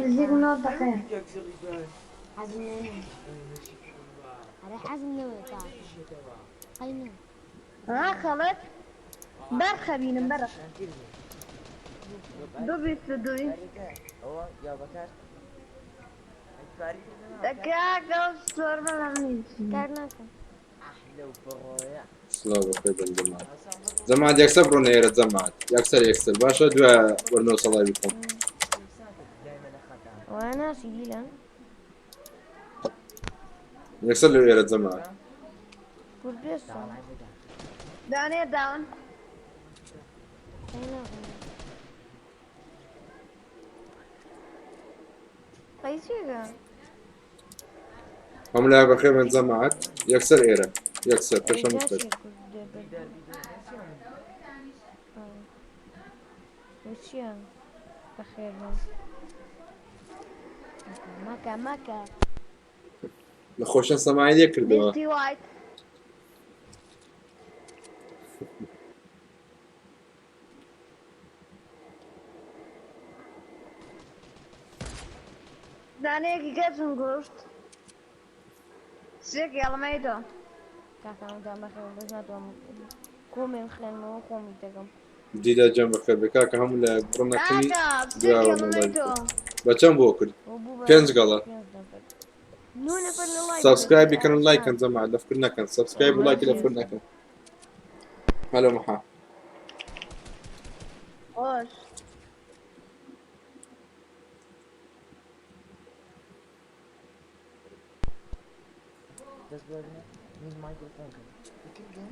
زيك نوض دقيقة حزنوني أنا حزنوني قينا ها خلط برخة بينم برخ دوبي دكاكا صور بالعميد كارناكا سلاوة خيبا جماعة جماعة يكسب برون يرد جماعة يكسر باشا دوا ورنو صلاة بكم وأنا سيلا يكسر له يرد جماعة KURD-BEAST داني داون قينا قيسيقا هم لعبة خيبا جماعة يكسر إيرا يكسر كشم مستر وشيا بخير مكا نخوشن سماعي يكردوا بيستي وايت داني كيف نقولت سيك يلا ميدو كاكا مدام بخير بس ما توم كومي خلال ما كومي تكم جديدة جنب خير بكاكا هم لا برونا كني كاكا سيك دوا يلا ورنو ميدو بچم بوكل بينز قالا نو نفر لايك سبسكرايب كان لايك كان جماعة لفكرنا كان سبسكرايب ولايك لفكرنا كان هلا محا خوش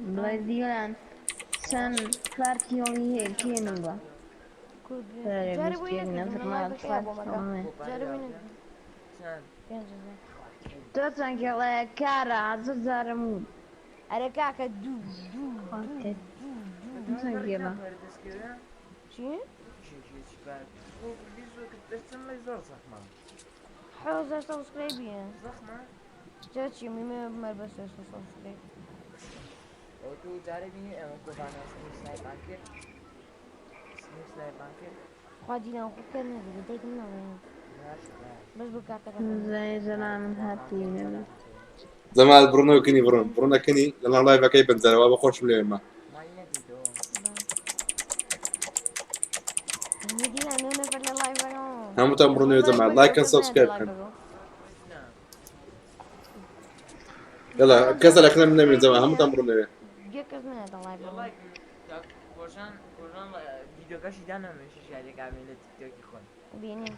بلاي ديالان سن كارتيوني هيك كينوبا جربوا نفر ما تفهم جربوا توتن كلا كارا زرمود أنا كاكا دو زنجيلا شي؟ حوزة سبسكرايبين جاتشي ميمي مربس سبسكرايب خادينا أخوك كان بديك منه بس بكاكا زي زلام هاتي زمان برونو كني برونا كني لأن لايف كي بنزل وابا خوش بلي ما نجينا نو نفر لايف هم تام برونو زمان لايك and subscribe كان يلا كسر احنا من زمان هم تام برونو جاكس من هذا لايف کۆژان ڤیدۆکەشی دانامێشش یادێک ئامێن لە تیکتۆکی خۆن بيني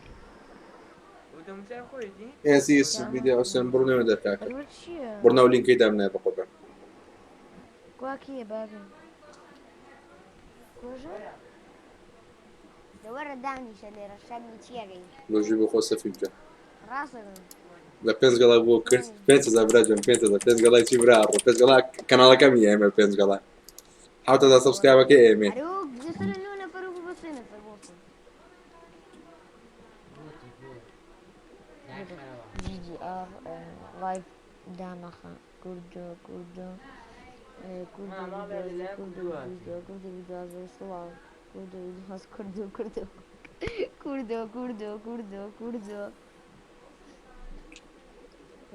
وتەموسای خۆیەتی اسيس فيديو اسم برونو ده كاكا روشيا برونو لينك يدامنا بقبل كواكي بابي كوجا دور داني شدير الشامي تيجي لو جيبو خو سفيجة راسك لا بينز قلا بو كرت بينز زابراجن بينز قلا يجي برارو بينز قلا كانالا كم يعمل بينز قلا حاول تدا سبسكرايب كي ايمي اروق جسر اللون فروق بس هنا فربوطن جي ار لايف دانخا كردو فيديو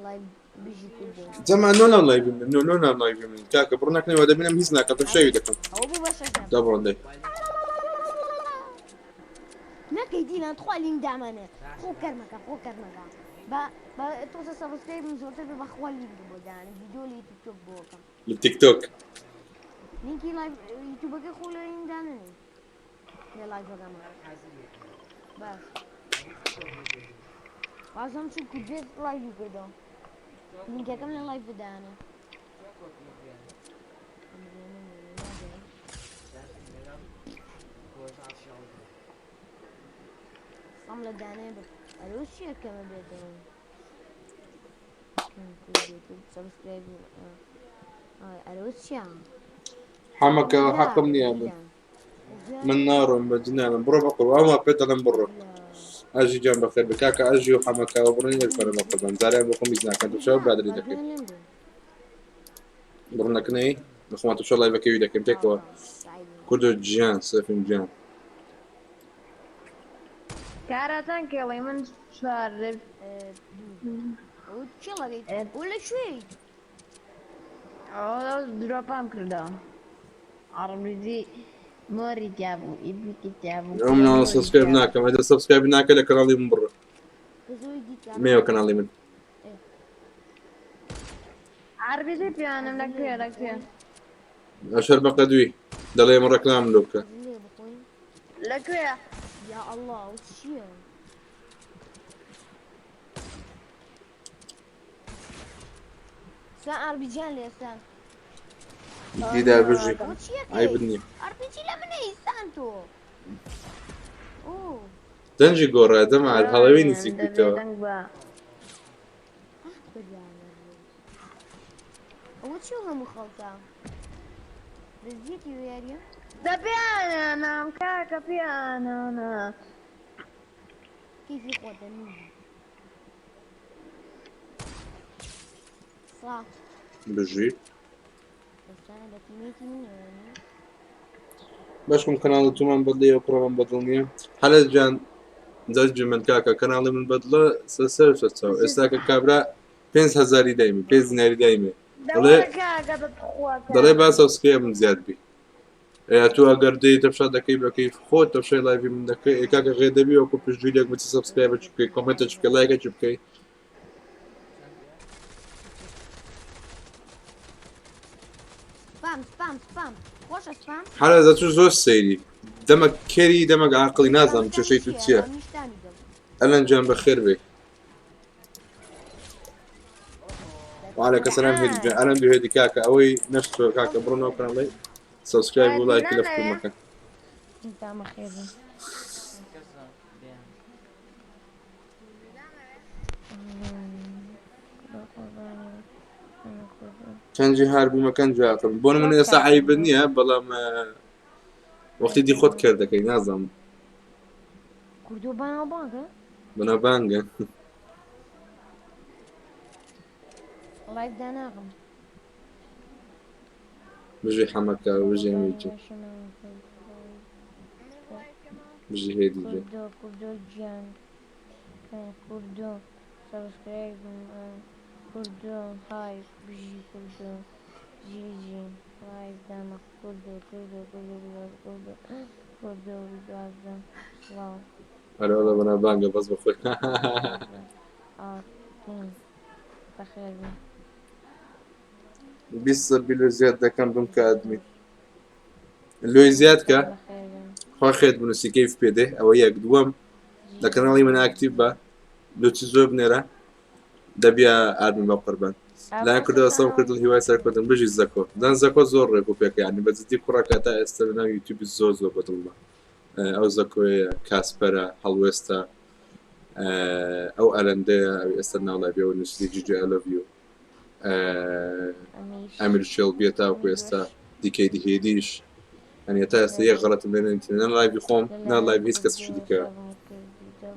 لايف بيجي كردو زمان نونا لايف نونا لايف من كاكا برونا كني ودا بينا ميزنا كتب شيء دكم او بو باش دبرون دي هناك يدينا 3 لين دعمنا خو كرمكا با توصل سبسكرايب من زورتي بخوا لين بودان فيديو لي تيك توك بوكا التيك توك لينكي لايف يوتيوب كي خو لين دانني يا لايف كمان بس لازم شو كجيت لايف كده لينكي كمان لايف دانا صملة دانا الوشيا كمان بيدون سبسكرايب الوشيا حمك حكمني يا من نار مجنان برو بقر وما بيتنا برو اجي جنب خير بكاكا اجي وحمك وبرني الفرن بقر زاري ابو خميس ناكل شو بدري دك برنا كني اخوات ان شاء الله يبكي يدك امتك كردو جان سفين جان کاراتان کێڵی من چوار ئەو چێڵەکەیت ئەو لە شوێیت درۆپام کردەوە عەربیزی مۆری تیابوو ئیپیکی تیابوو ئەو مناڵە سبسکرایب ناکەم ئەگەر سبسکرایب ناکە لە کەناڵی من بڕە زۆی دیت مێوە کەناڵی من عەربیزی پیانم لەکوێ ئەشەر بەقە دوی دەڵێ من ڕەکلام لۆ بکە لێ بخۆین لەکوێ یا ئەڵڵا ئەو چییە سا ئاربیجیان لێستان دیدا بژی ئەو چیەکەی ئای بنیە ئاربیجی لە منە ئیسان تۆ ئۆ دەنجی گۆڕە دەمال هەڵەوەی نزیک بێتەوە دەنگ بە ئەوە چی هەموو خەڵکە دەزیەتی وێریە دە پیانم کاکە پیانانە کیفی خۆدەنی سا بژی دەستانە بە تیمێتی منێوەنی باشکم کەناڵی تومان بەدڵی ئەو پڕۆمان بەدڵ نییە حەلەت جان دەستجی من کاکە کەناڵی من بەدڵە سەر چاو ئێستا کە کابرا 5,000 دایمێ 5 دیناری دایمێ دەڵێ با سەبسکرایبم زیاد بی یا تو ئەگەر دەی تەفشا دەکەی بەکەی خۆت تەفشای لایڤی من دەکەی کاکە غێدەبی وەکو پشتگوێیەک بچی سەبسکرایبە چ بکەی کۆمنتە چ بکەی لایکە چ بکەی سپام خۆشە سپام حالا دەچوو زۆر سەیری دەمە کێری دەمەگە عاقڵی نازانم چێشەی تو چییە ئەلەنجیان بەخێر بێ وعليكم السلام هيدي جان اهلا بهيدي كاكا اوي نفسه كاكا برونو كان لي سبسكرايب ولايك كله في كل مكان انت عم خير كان جهار بمكان جاكم بون من يصحي بنيه بلا ما وقت دي خود كردك نظام كردوبان بانكا بنا بانجا الله يبدأناهم بجي حمكة وبجي ميجي بجي هيدي جي كردو جان كردو سبسكرايب كردو هاي بجي كردو جي لايك دانا كردو بيجازم سلام هلا والله بنا بانجا بس بخوي بخير 20 بلو زيادة كان بمك أدمي اللي زيادة خو خير بنوسي كيف بيده أو ياك دوام لكن أنا من أكتيف با لو تزوج بنيرة دبيا أدمي بقربان لا كده أصلا كده الهواية صار كده بيجي زكو دان زكو زور ركوب ياك يعني بس دي كرة كاتا استلنا يوتيوب الزوز وبدل أو زكو كاسبرا هالويستا أو ألنديا أو استلنا ولا بيو نسي جي I love you أمير شيل بيتا وكويستا دي كي دي هيديش يعني تاسا يغلط بين انت انا لايف يخوم انا لايف يسكس شو ديك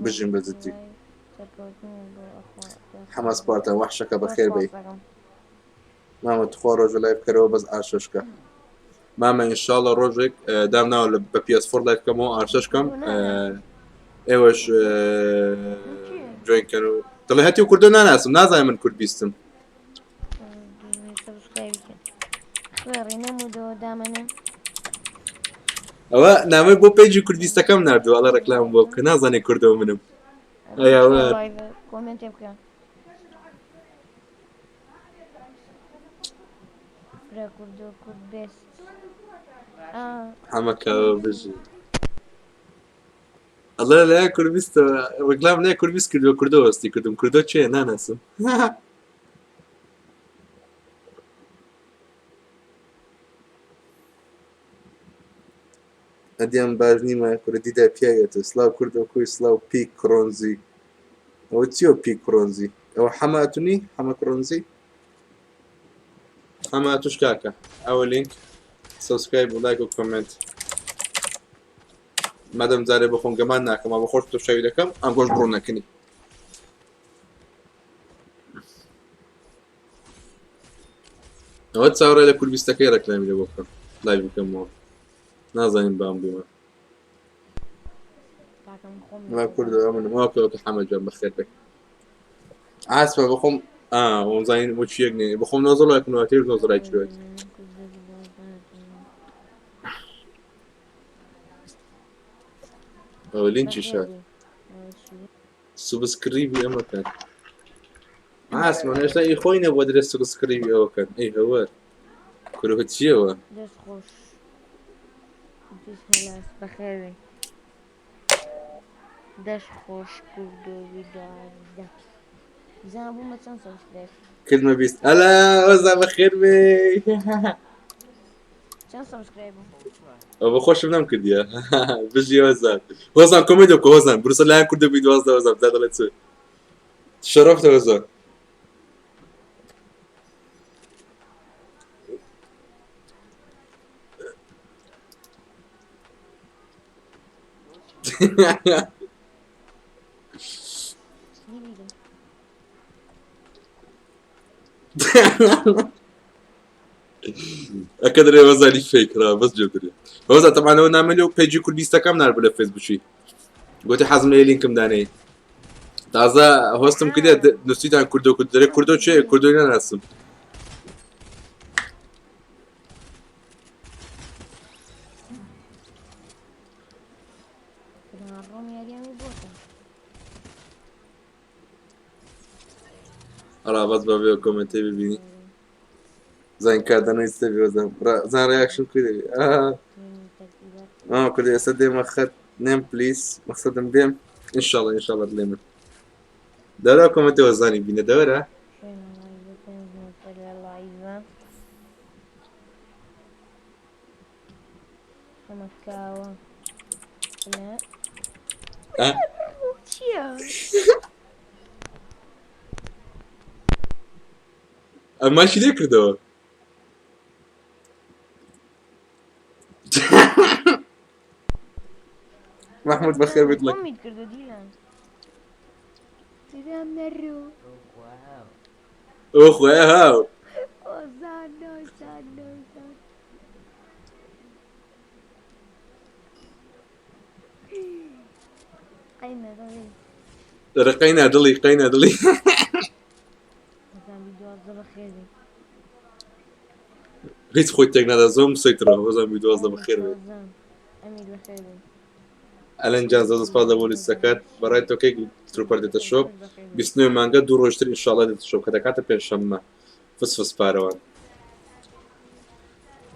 بجم بزتي حماس بارتا وحشك بخير بي ماما تخور رجل لايف كرو بس عاششك ماما ان شاء الله روجك دامنا ولا ببي اس 4 لايف كمو عاششكم ايوش جوين كانوا طلع هاتي وكردنا ناس نازا من كرد بيستم ئەوە نامەی بۆ پێیجی کوردیستەکەم نردووە ئەڵە ڕێکلام بۆ بکە نازانێ کوردەوە منم حەمەکەوە بژی ئەڵە لای کوردبیستەوە ڕێکلام لای کوردبیست کردووە کوردەوە وەستی کردم کوردۆ چێ ناناسم ئەدیان باش نیمە کوردیدا پیاوێتە سلااو کوردە کوی سلااو پیک کڕۆنزی ئەوە چیۆ پیک کڕۆنزی ئەوە حەماتونی حەمە کڕۆنزی حەماتوش کاکە ئەوە لینک سبسکرایب و لایک و کۆمنت مادەم جارێ بە خۆنگەمان ناکەم بە خۆش تۆ شاوی دەکەم ئەم گۆش بڕۆ نەکەنی ئەوە چاوەڕێ لە کوردبیستەکەی ڕێکلامی لێ بۆ بکەم لای بکەمەوە نازانین بام بوومە ما كرد من ما كل حمد جنب بخير بك عاسفة بخم ومزاين وش يجني بخم نوزل لكن واتير نوزل أيشوت أو لينش شات سبسكريبي أما كان عاسفة أنا إيش لا إخوينا بدرس سبسكريبي أو كان إيه هو كله هتشيوا دەست خۆش هەلاس بەخێوێ دەست خۆش کوردۆوی دازدە زان بوومە چەند سەبسکرایب كلمة بيست ألا وزع بخير بي چەند سەبسکرایب أو بخوش بنام كرديا بجي وزع كوميديو كوزان بروس لا كرد فيديو وزع زاد لا تسوي شرفت وزع أكدر وزع لي فيك را بس جبري وزع طبعا لو نعمله بيجي كرديستا كم نعرف ولا فيسبوكي قلت حازم لي لينك مداني تازه هوستم كده نسيت عن كردو شيء كردو أنا ناسم أنا بس ببيع كومنتي ببيني زين كردن يستبي وزن زين رياكشن كده كده أصدق ما خد نيم بليز مقصدم بيم إن شاء الله دليما دورة كومنتي وزاني بينا دورة أما شو ليه كردو محمود بخير بيطلق أخوة هاو رقينا دلي هیچ خوی تک ندازم سیتره وزن ویدیو از بخیر بید الان جان زاد سپاس دبولی سکت برای تو که تروپر دیت شوب 29 مانگا دو روشتر انشالله دیت شوب کتا کاتا پنجشنبه فس پاروان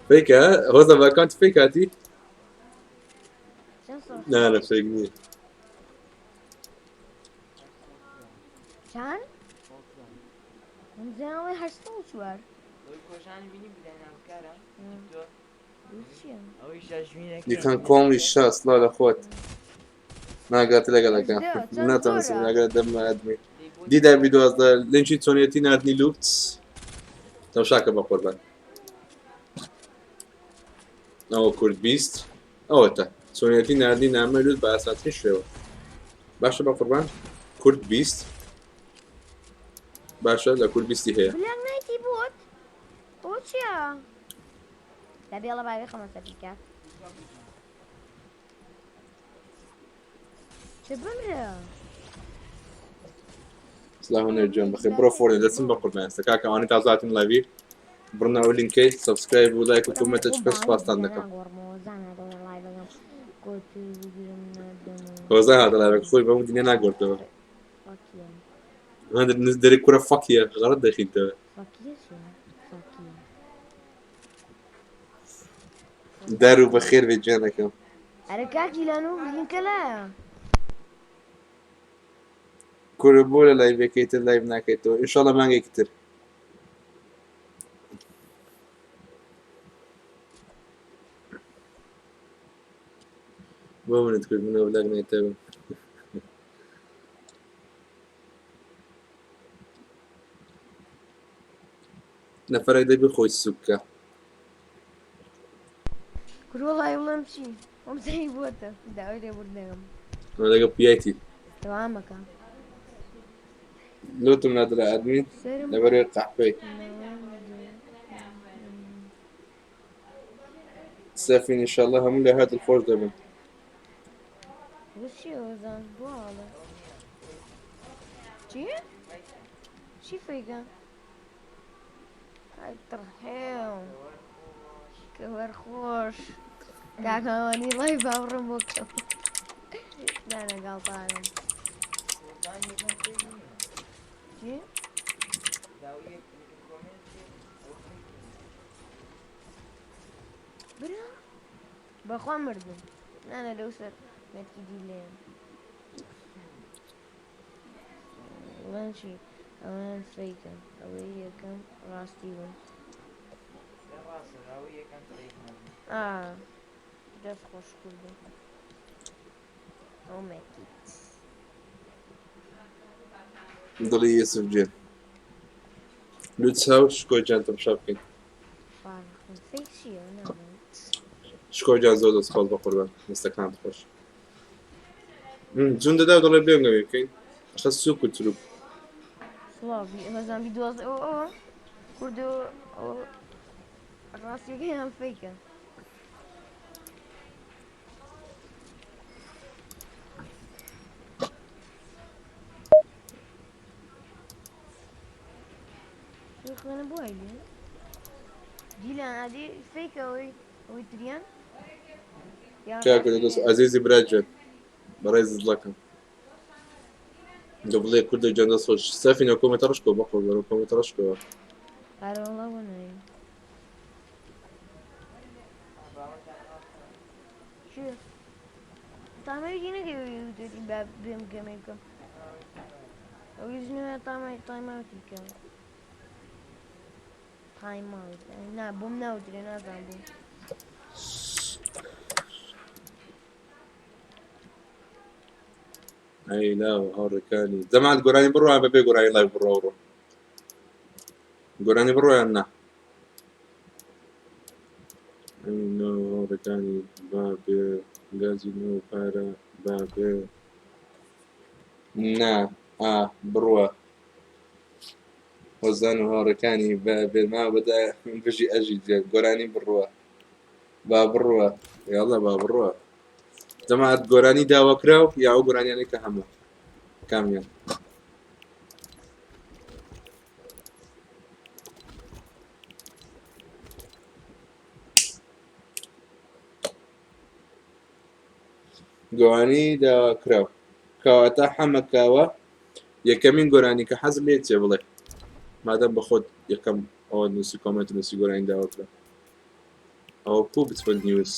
فيكا هذا ما كانت فيكاتي لا فيك نية چند؟ زنوی هشتم چوار يكون كومي الشاس لا اخوات ما قالت لك ناتنس ما قالت دم ادمي دي دا فيديو از لينشي تونيتي نادني لوبتس تو شاكا بقربان او كورد بيست او تا تونيتي نادني نعمل باساتي شو باشا بقربان كورد بيست باشا لا كورد بيستي هي بلان نايتي بوت يا طب يلا بقى 5 دقيقة شبمرة سلام عليكم بخير برو فوري لازم بقربان سكاكا اني تعزاتين لايفي برنا ولينكي سبسكرايب ولايك وكومنت بس باست عندكم وزان هذا لايفك خوي بمدني انا قلت هذا ندري كرة فاكية غلط داخل انت دارو بخير في جانكم حركاتي لانو لينكلا كل بولا لايف كيت لايف ناكيتو ان شاء الله ما كتير ما ندخل من اولادنا يتابعون نفرق ده بخوي السكة كل والله يلا امشي امشي بوته دعوة بردهم انا لقى بياتي تمامك لو تمنادر ادمين نبري قحبي سافين ان شاء الله هم لهذا الفوز دبن وشي وزن بوالا چی؟ چی فیکن؟ های ترحیم کور خوش کاکاوانی لای باورم بکم نه گڵتانم چی؟ برا بەخوا مردم نانە لەو سەر مەرکی دی لێم وڵان چی ئەوان فەیکن ئەوەی یەکەم ڕاستی بوون دەست خۆش کردم ئەو مەرکیت دڵی یەسف جێن لوت چاو شکۆجان تەماشا بکەین فارخم فەیک چییە نازانم شکۆجان زۆر دەست خۆڵ بە قوربان دەستەکانت خۆش جون دەدا و دەڵێ بێنگەوێ بکەین ئەخە سووک و چروک سڵاوی هەزانبی دۆز ئەوە کورد ئەو ڕاستیەکەیان فەیکە خوێنە بۆ ئایلێ دیلان ئادی فەیکە ئەوەی تریان کاکە دەست عەزیزی براجێن بەڕێز دڵەکەم دە بڵێ کوردە جان دەست خۆش سەفینە کۆمەتە ڕشکۆ بەخۆ بەرەو کۆمەتە ڕشکەوە هەرە وەڵا وەنایی چی تامەری نەکەوی با بێم گەمەی بکەم ئەوی ژنەوە تایماوتی بکەم تایماوت نا بۆم ناوترێ نازانم بوو ئەی لاوە هاوڕێکانی جەمال گۆرانی بڕۆیان بەبێ گۆرانی لای بڕۆ گۆرانی بڕۆیان نا هاوڕێکانی با بێ گازی نۆ پارە با بێ نا بڕوە وەزان و هاوڕێکانی با بێ ما بەدا بژی ئەژی جێ گۆرانی بڕوە با بڕوە یاڵە با بڕوە جەماعەت گۆرانی داواکراو یا ئەو گۆرانیانەی کە هەموو کامیان گۆرانی داواکراو کەواتە حەمەکاوە یەکەمین گۆرانی کە حەزم لێت چێ بڵێ مادەم بە خۆت یەکەم ئەوە نووسی کۆمنت نووسی گۆرانی داواکرا ئەوە پوو بچبە نیوز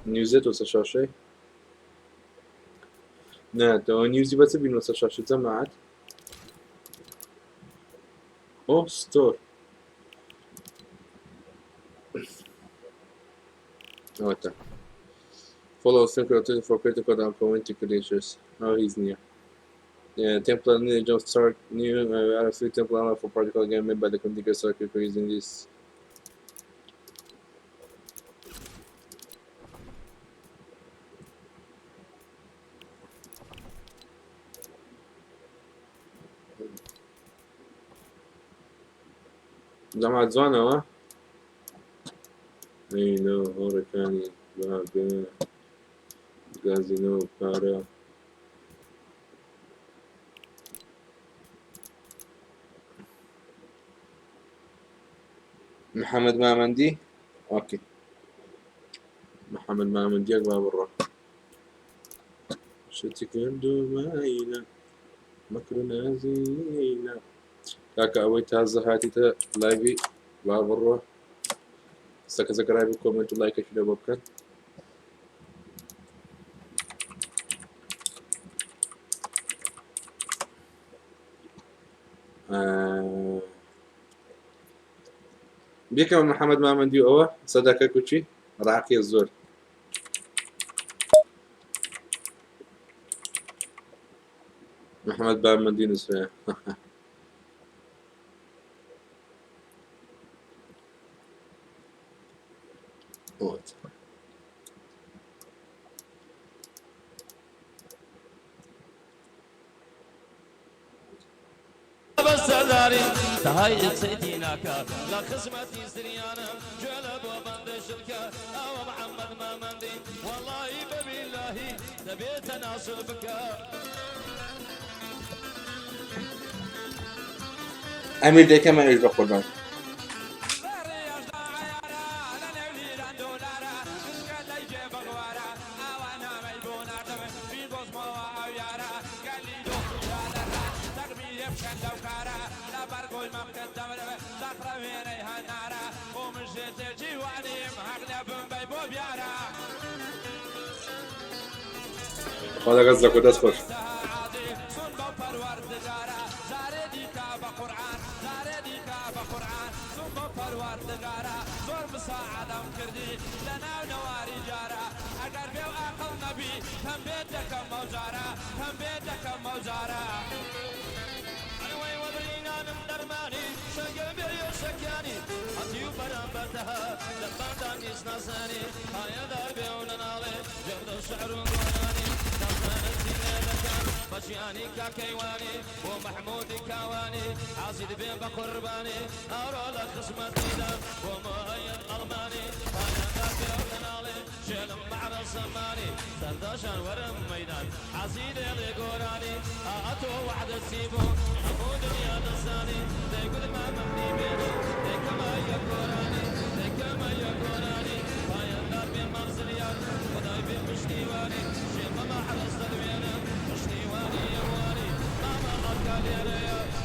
نیوزێت وەسە شاشەی نه تەوە نیوزی بەچ بین وەسە شاشە جەماعەت ئۆ ستۆر ئەوەتە follow synchronization for critical and community credentials هیچ نییە template new jump start new RFC template for particular game made by the configure circuit for using this جماعة زوانەوە ئەینە هۆڕەکانی بابێ گازینەوە پارە محەممەد مامەندی ئۆکێ محەممەد مامەندیەک با بڕۆ شتی کردومایە مەکر نازینە کاکە ئەوەی تازە هاتیتە لایڤی با بڕۆ سەکەزەکەرای کۆمنت و لایکەکی لە بۆ بکەن بێکەوە محەممەد مامەندی ئەوە سەداکە کوچی ڕاقیە زۆر محەممەد بامەندی نووسێ سرداري تهاي سيديناك لا خزمتي سريانا جلب وبند شركة أو محمد ما مندي والله بالله تبيت ناصر بك امیر دیگه من اجرا خوردم خدا غزك وداس خوش بشياني كاكيواني ومحمود كاواني عزيز بين بقرباني أرى لك خصمتي دم ومؤيد ألماني أنا ذاك وكنالي شيل معنا السماني سرداشان ورم ميدان عزيز اللي قراني أتو وعد السيبو أبو دنيا دساني تقول ما مبني بيني كما يقراني كما يقراني فاين دار بين مرزليان وضاي بين مشتيواني شيل ما حرص تدوينه مشتيواني يواني ماما أبقالي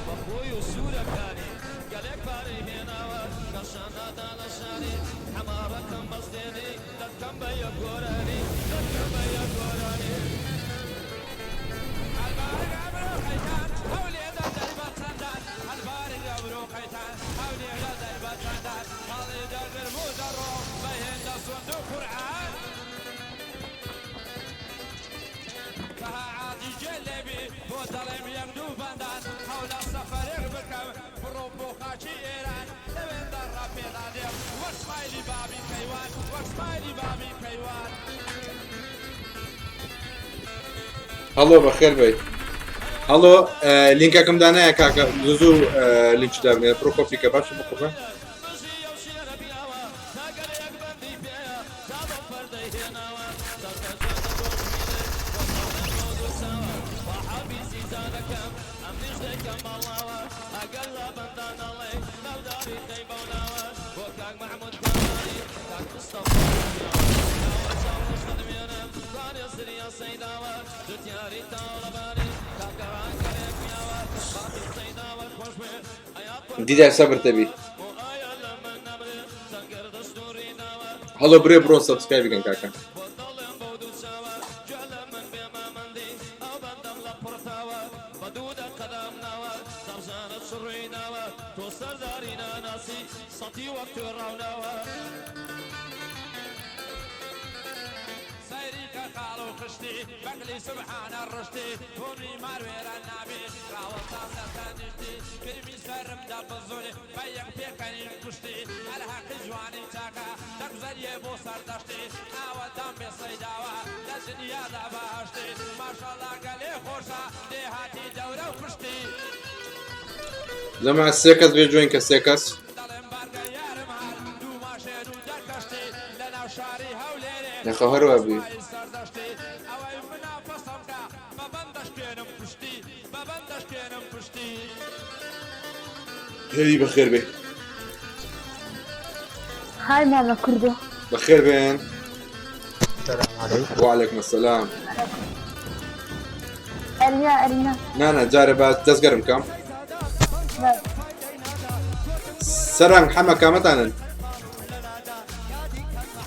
وأخوي وسورة كاني قالك باري هنا وكشانا دانشاني حمارك مصدري لكم بيا قراني لكم بيا قراني البارك عمرو خيتان حولي هذا دربة سندان البارك عمرو خيتان حولي هذا دربة سندان مالي درب المدرو بين صندوق قرآن عادي جلبي وظلم يغدو بندان حول السفر بكم بروبو خاشي ايران لمن درب بلادي واسمايلي بابي كيوان واسمايلي بابي كيوان هلو بخير بي هلو لينككم دانا كاكا زوزو لينك دارني برو كوفي كباش بقفه ديدار صبر تبي هلو بري برون سبسكرايب كان كاكا بقلي سبحان الرشدي هوني ماروير النبي راوة صاصة نجدي كلمي سرم داب الزولي بيك بيكني كشتي الحق جواني تاكا تقزل يبو سردشتي آوة دم بصيداوة لزنيا داباشتي ما شاء الله قلي خوشا ديهاتي دورة وكشتي لما السيكس بيجوين كالسيكس يا خهر أبي هذي بخير بي هاي ماما كردو بخير بين السلام عليكم. وعليكم السلام أرينا نانا جاربات تسقرم كم لا سرنگ حما كامتانا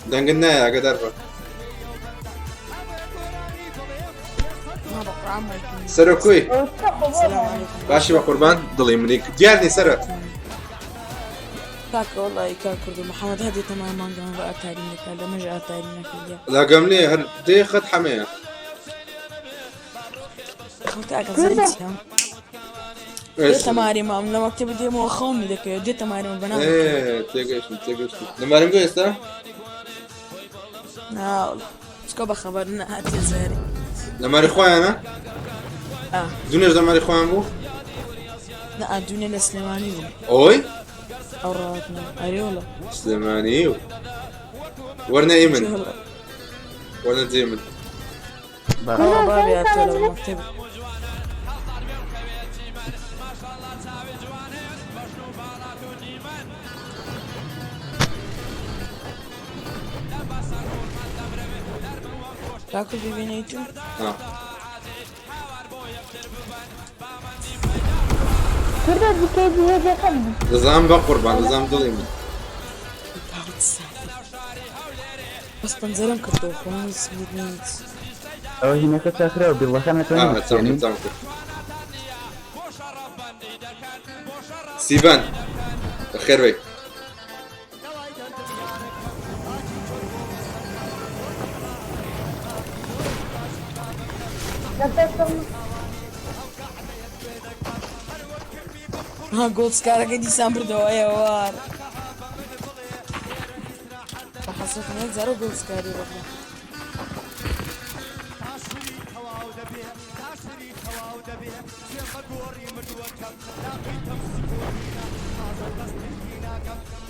دنقلنا يا قدر سرو كوي باشي بقربان ضلي منيك ديالني سرو كاك والله كاك كردو محمد هدي تماما قام بقى تارينك لما جاء تارينك اليوم لا قمني هر دي خد حمية كاك زيتها دي تماري ما لما اكتب دي مو خوني دك دي تماري ما بنام ايه تيجيش نماري مقو يستا لا والله سكوبا خبرنا هاتي الزهري نماري خويا انا اه دونيش نماري خويا بو لا الدنيا الإسلامانية أوي أو راتنا أريولا سليماني ورنا إيمن ورنا زيمن بابي أتولى المكتب تاكل ببينيتو كردة بكيدي هذا كم نظام بقربان نظام ظلمي بس بنزلهم كردو خميس ميدنيت أو هناك تاكرا بالله كان تمام تمام سيبان خير بي ها جولد سكارا قد يسامبر دوايا وار فحصلت من زارو جولد سكاري والله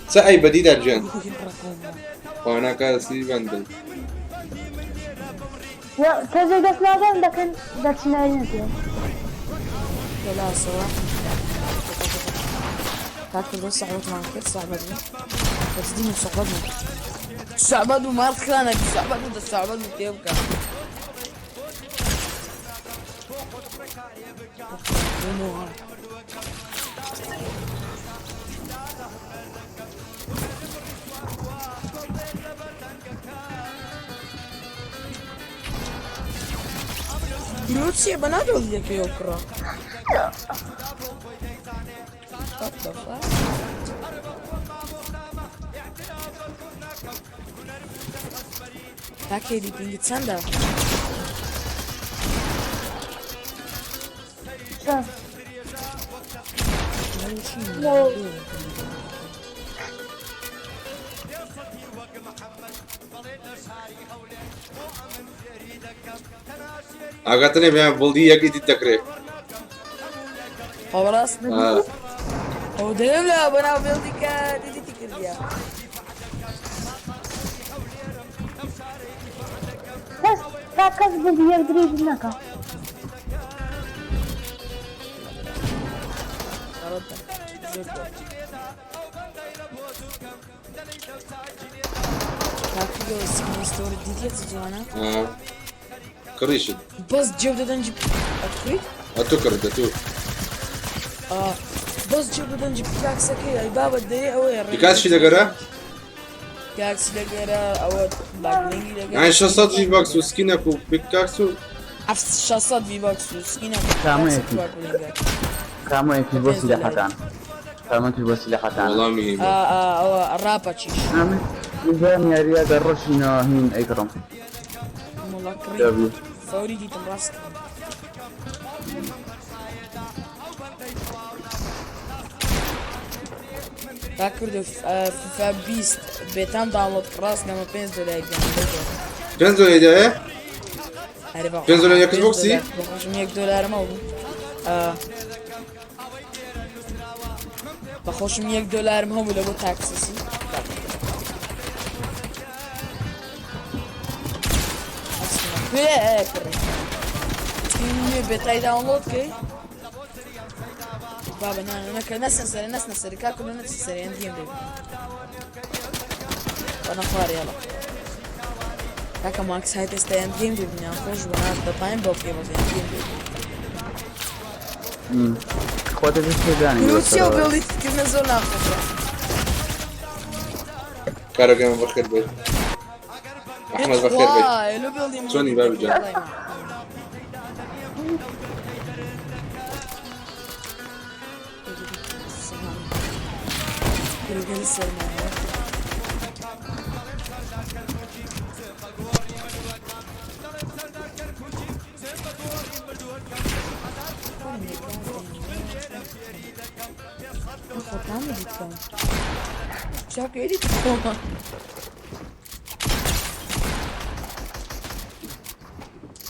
سأي بديد الجن وانا كاسي بندل يا كذا بس لازم لكن دكشناري لا سوا تاكل بس صعبت معك صعبت بس دي مش صعبتنا صعبت وما خلانك صعبت ده صعبت متيبكا روسيا بنادو لك يوكرا What the fuck? Takiej dipping it sanda. No. اگاتني بيان بولدي يك دي تكري خلاص هو دايم لا بنا بيلدي كا دي تكريا بس تاكل بدي يقدر يجناك تاكل سكين ستوري دي تجوانا كريشد بس جودة نجيب أتخيل اتوكر دتو بس جودة نجيب كاكسا كي بابا دي أوي بكاس شي دغرا كاكس دغرا أو باغلينجي دغرا يعني شصات في باكس وسكينك وبيكاكسو عفس شصات في باكس وسكينة كامو يكي بوسي لحتان كامو يكي بوسي لحتان والله مهم أو الراباتشيش إذا مياريا دروشينا هين أيكرم والله كريم فوري دي تمراسك تاكل في بيست بيتام داونلود كراس لما $5 يعني بنزو ايه بنزو اكس بوكسي $100 ما هو بخوشم $1 ما هو لو تاكسي تيمي بتاعي داونلود كي بابا انا ناس نسري كاكل ناس نسري عندي يمدي انا فاري يلا كاكا ماكس هاي تستي عندي يمدي بني اخوش وانا تايم بوكي بس عندي يمدي خواتي تستيداني روسيا وبيولي كيف نزولنا اخوش كارك يوم بخير بيت احمد بخير بيت سوني بابي جان Çok iyi değil.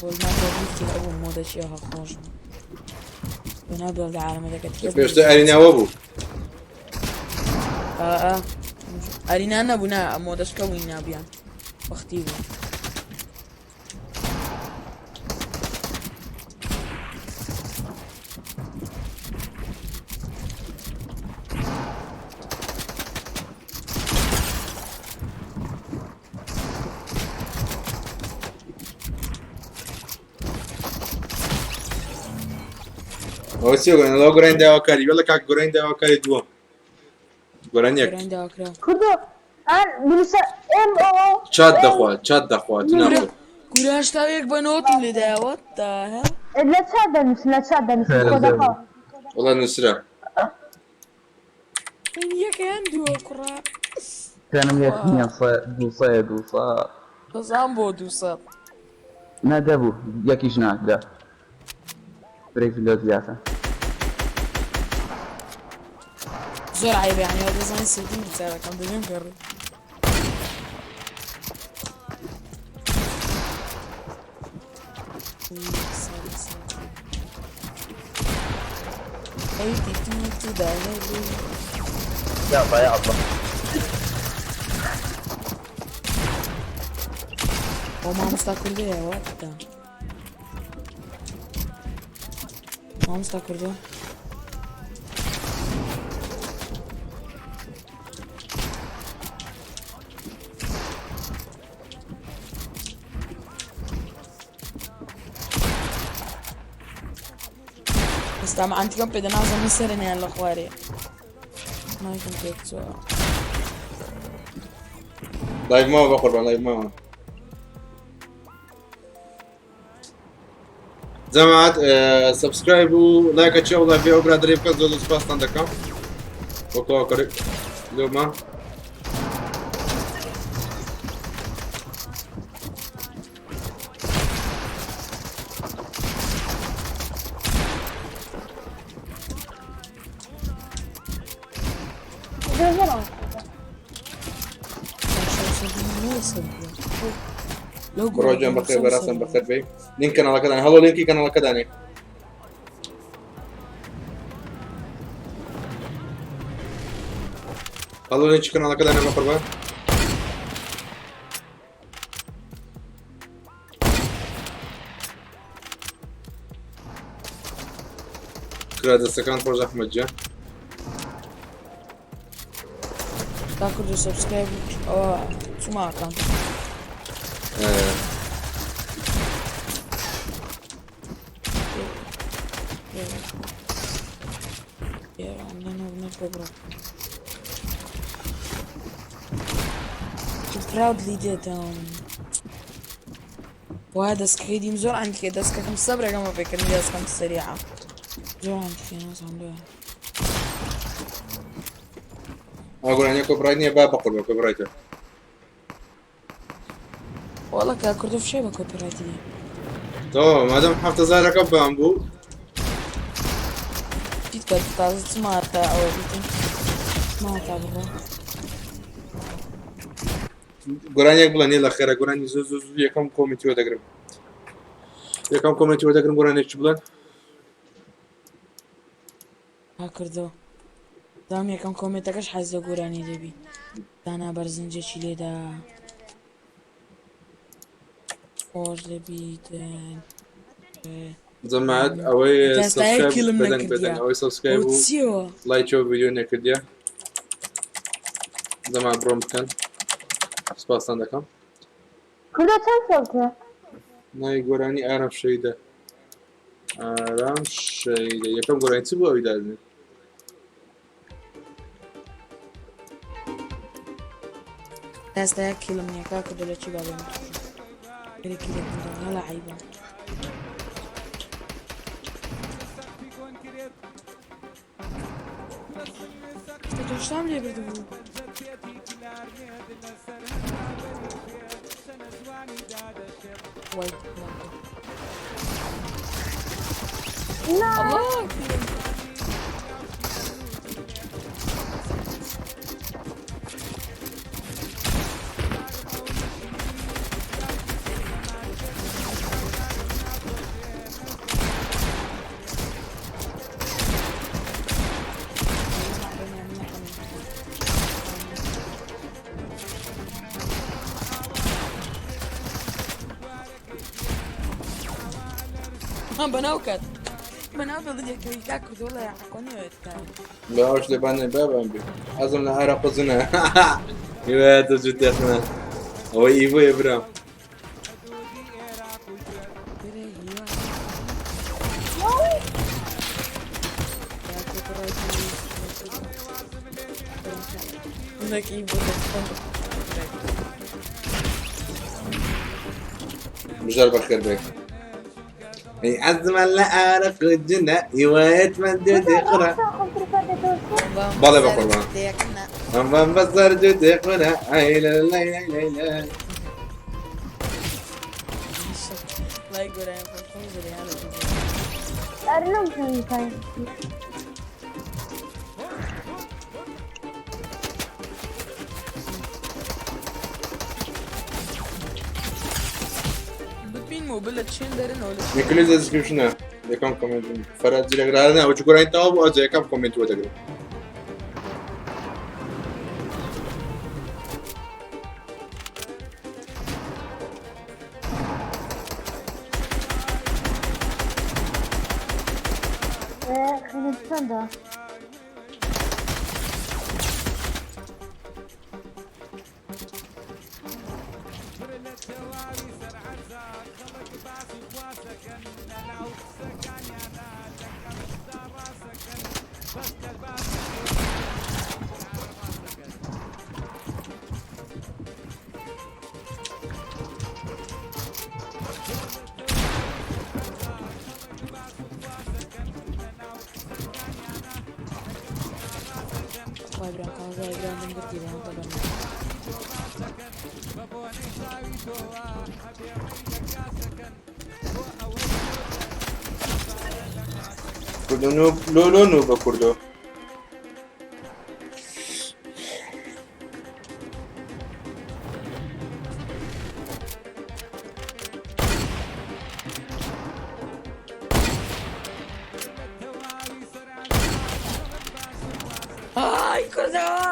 Olmaz olmuş ki bu moda şey hakmış. بنادوا العالم هذاك پێشتر ئەریناوە بوو ئەرینا نەبوونا ئەمۆ دەشکەوی نابیان وەختی بوو ئەوە چی گۆران لەوە گۆرانی داواکاری وێڵە کاک گۆرانی داواکاری دووەم گۆران یەک كردو أنا بلسا إم أو چات دەخوات تو ناخۆ گورە هەشتا یەک بەنەوەتم لێدایەوە داهە لا تشادني كودا وڵا نووسرا یەکیان دووە کوڕا كانم يكني دوصيد وصار دەزان بۆ 200 نادبو يكيش ناكدا بريك في اللوزياسة زۆر عیبە یعنی ئەو دەزانی سردین بچارەکەم دەبێم گەڕی ئەی دیتنی تو داهێ يا ضيع الله ئەو مامۆستا کوردەیەوە دا مامۆستا کوردە ئێستا مەعانتیکەم پێ دەنازانم سەرێنیان لە خوارێ مایکم پێ بچووە لایڤ ماوە بە قوربان لایڤ ماوە جەماعەت سبسکرایب و لایکە چێ وڵای بێ ئەو برادەرێ بکەن زۆر سوپاستان دەکەم وەکو کۆرێک لێوما ڕۆژیان بەخێر بەڕاستن بەخێر بێ لینک کەناڵەکەدان هەڵۆ لینکی کەناڵەکەدانێ هەڵۆ لینکی کەناڵەکەدانێ بە قوربان کرا دەستەکان خۆش ئەحمەدجان تا کردو سبسکرایب ئەوە چووماکەم proudly did وهذا دەستکەکەی زۆر عندي دەستکەکەم سەبرەکەمە پێکردنی دەستکەم سەریعە زۆر عندي ناس عندها ئاگۆرانیە کۆپڕایت نییە با بە قوربان کۆپڕایتە والله كا كردو في شيء بكو بيراتي تو مادام حفظ زارەکە بام بوو جيت كنت تازه سمارتا او بيتي ما تعرفه گۆرانیەک بڵێ لە خێرا گۆرانی زۆر زۆر یەکەم کۆمیتیوە دەگرم یەکەم کۆمیتیوە دەگرم گۆرانێکی بڵێن ها كردو دام يكم كومنتاكش حاز لقوراني دبي دانا برزنجي ليدا خوش دبيتن جەماعەت ئەوەی سبسکرایب بدەن ئەوەی سبسکرایب و لایک و ڤیدیۆ نەکردیە جەماعەت بڕۆم بکەن سپاسان دەکەم كردو چند سالته؟ ناوی گۆرانی ئارام شەیدە ئارام شەیدە یەکەم گۆرانی چ بوو ئەوی دادنێ داستا يك كيلو من يكا كردو لچي بابا كيلو من هلا عيبا تجوش تعمل ايه بردو وايد الله بناوكت بناوكت ضد الكريكات كنت والله يعقوني باوش لباني بابا بي أظن أعرق زنا يا تجد يا أخنا هو إيفو إبراهيم مجرب خير بك عزم لا أعرف الجنة هواية من دود يقرأ بالله بقربان من بصر جود يقرأ عيلا لا لا لا لا لا يقول يا فنزل أرنم شوي كان موبيل تشين دارين ولا نكلي ديسكريبشن لكم كومنت فراد جل غرالنا وشكرا انت ابو اجي كم كومنت وتقرا خلينا نستنى كردو نوب لولو نوب كردو اي كذا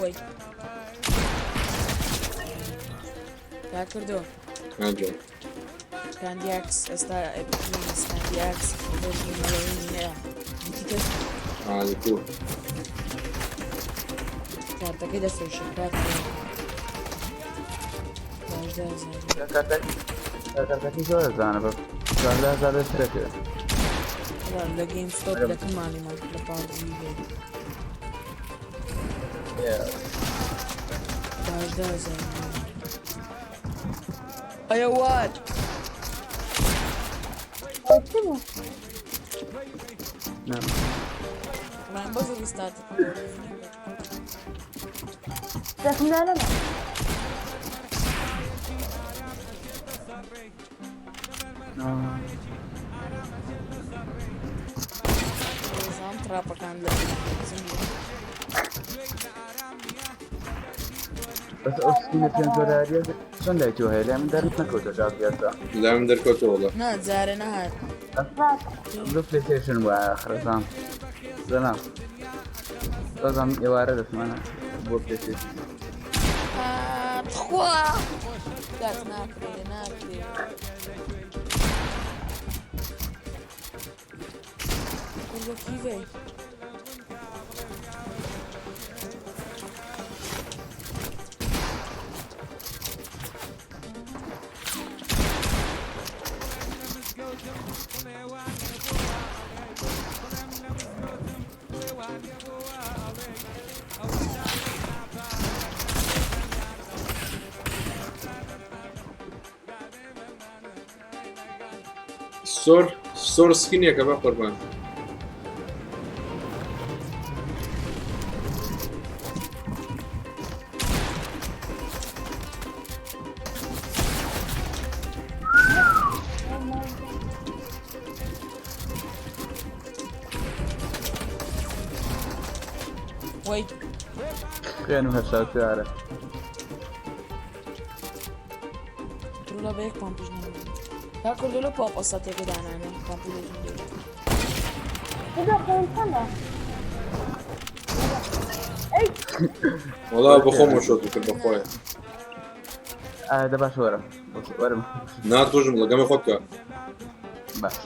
وي يا كردو اجل كان دياكس استا كان دياكس ملايين بتكس هذا كو كانت كده في الشباك كارتاكي زۆر زانە بە 14000 ترێت لە گەیم ستۆپ دەکەم ماڵیمان لە پارزی ئەیە وات من بەزە ویستات لا لا زام تراپەکان لە بەس ئەو سکینە پێنجۆراریە چۆن لایتیەوە هەیە لای من دەرت نەکەوتە جاگیاتدا لا من دركوت والله نا جارێ نەهات زۆر پلەیستێشن وایە خرەزان زەنا بەزانم ئێوارە دەسمانە بۆ پلەیستێشن خوا دەست ناکرێ ناکرێ کیڤێ صور سكين يا كباب قربان وای خوێن و هەساوتارە ترولا بە یەک پامپش نەبوو تا کردو لە پاپ ئەساتێکە دانانە پامپی لێژن بذار خۆتەمە والله بخۆمە شۆ کرد بەخۆی ئادا باش وەرم وەرم ناتۆژم لەگەمە خۆت کە باش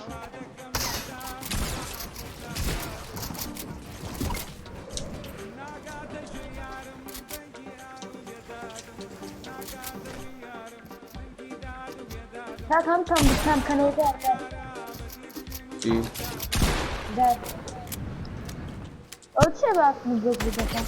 کاکەم چۆن بچم کەنەوەی چی؟ دار ئەو چێ باسمی گوێ بدەکەم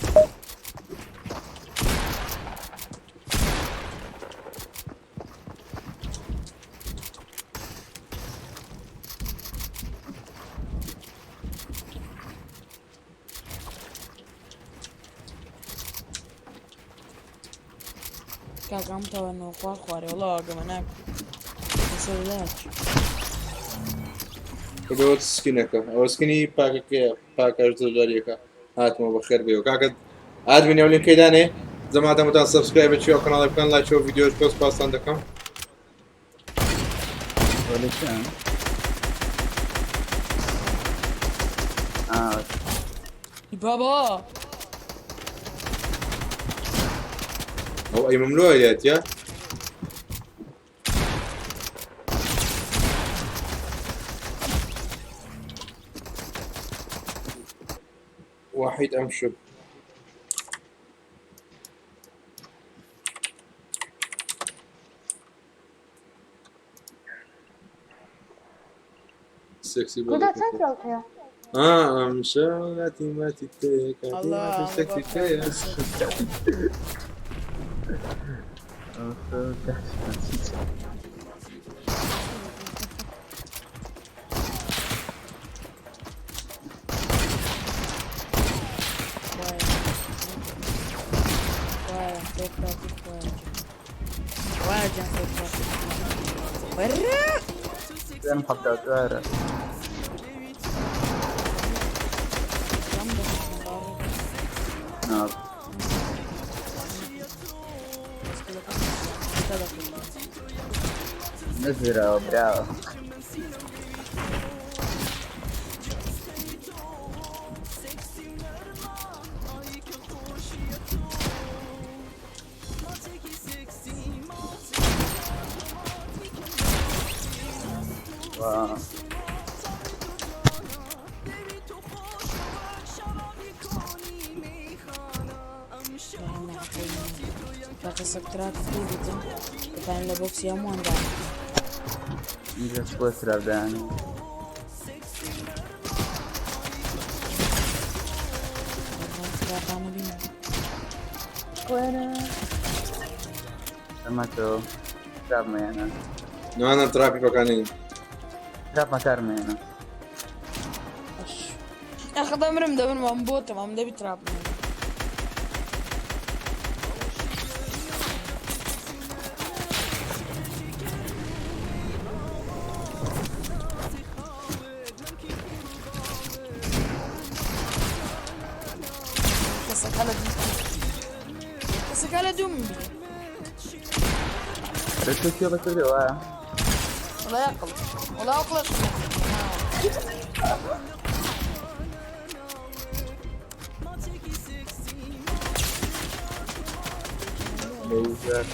کاکەم تاوانەوە خوار خوارێ وەڵا ئەگەمە ناک سەرلاک بەوە سکینەکە ئەوە سکنی پاکەکەیە پاکەش دۆلاریەکە هاتمەوە بە خێر بێ و کاکە ئادمینێ و لینکەیدانێ زەماتەمەتان سەبسکرایب بچی و کەناڵی بکەن لایک و ڤیدیۆش پۆ سپاسان دەکەم وەلەشان بابا ئەو ئەی مملووە لێتە واحد أمشب سكسي کودە چەند کەوتەیە أمشاتي ما تتك الله أنا حطيتها نعم نزرة براو واو باقي سكترات في بيتم كان لبوكس يومون ده إذا سبوت رابداني أما تو تراب ميانا أنا ترابي بكانين تراب مكار ميانا اخذ امرم ده من مبوت تمام ده بيتراب على دمي ركبت يلا كذا واه ولا يقل ولا أقلش ليزر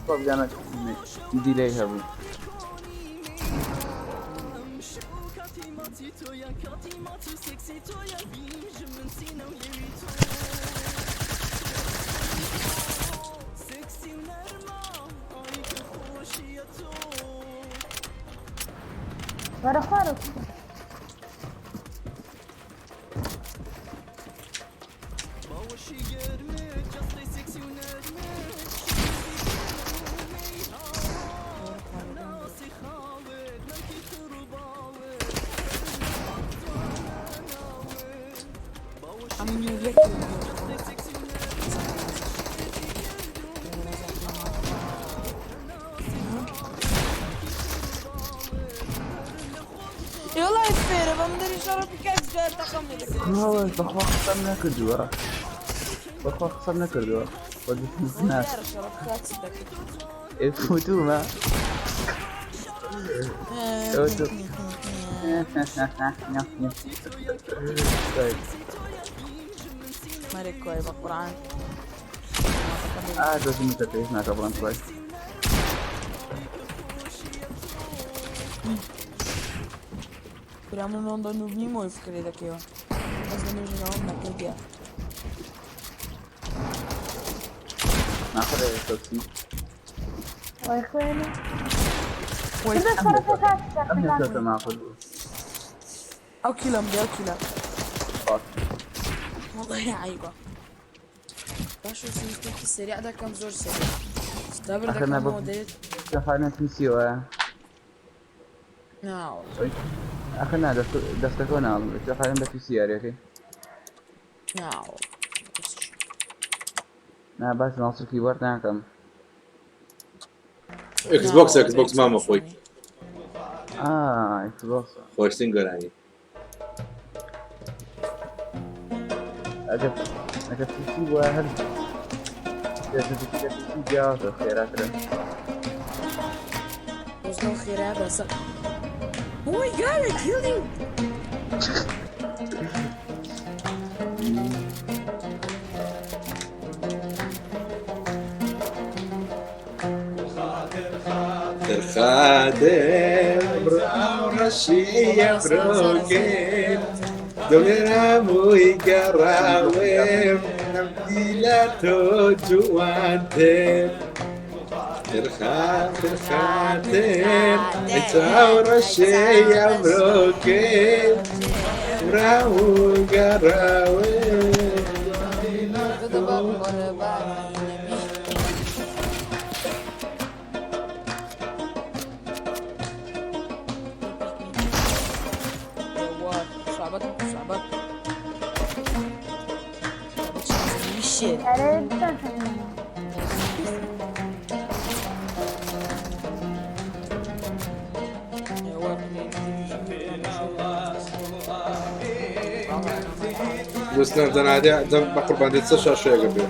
طب جانا ديلي هبو وەرە خوارە يلا يا سفيرة بمدري شرب بكاس خير تقمني لك بەخوا قسەم نەکردووە بەخوا قسەم نەکردووە وەزیفناس فوتومە مالك كوي بقران لازم تتعيش معك أبغى شوي Прямо non da noob niet mooi verkregen dat joh. Dat is nu zo naar kijk. ناخذ التوكسي ويخويني كويس كده فرصة كاتشة ناخذ او كيلو او كيلو والله يا عيبة باشو سيستم في السريع ده كم زور سريع استبر ده كم موديل خلينا نسيوه ناو أخذنا دفتكونا خلينا نبكي سيارة أوكي ناو نا بس ناصر كيبورد ناكم اكس بوكس ماما خوي اكس بوكس خوش سينجر يعني أجل في واحد في جاهز خيرات له وصلوا خيرات بس Oh my god, I killed him! الخادم برا ورشية بروكين دولنا موي قراويم نمديلاتو جوانتين الخاتم انت ورشية بروكين براو قراويم وسلام دنا عادي دم بقربان دي تصشى شويه قبل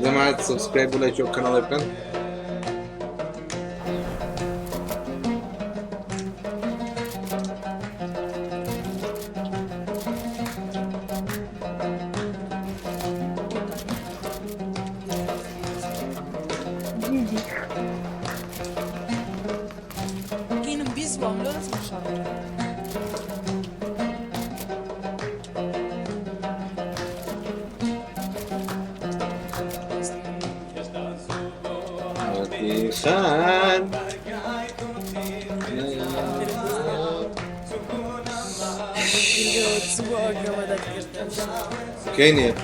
إذا ما عاد سبسكرايب ولا يشوف قناة بكن كاين بيس بعملوا له اسمه شهر خان كينيا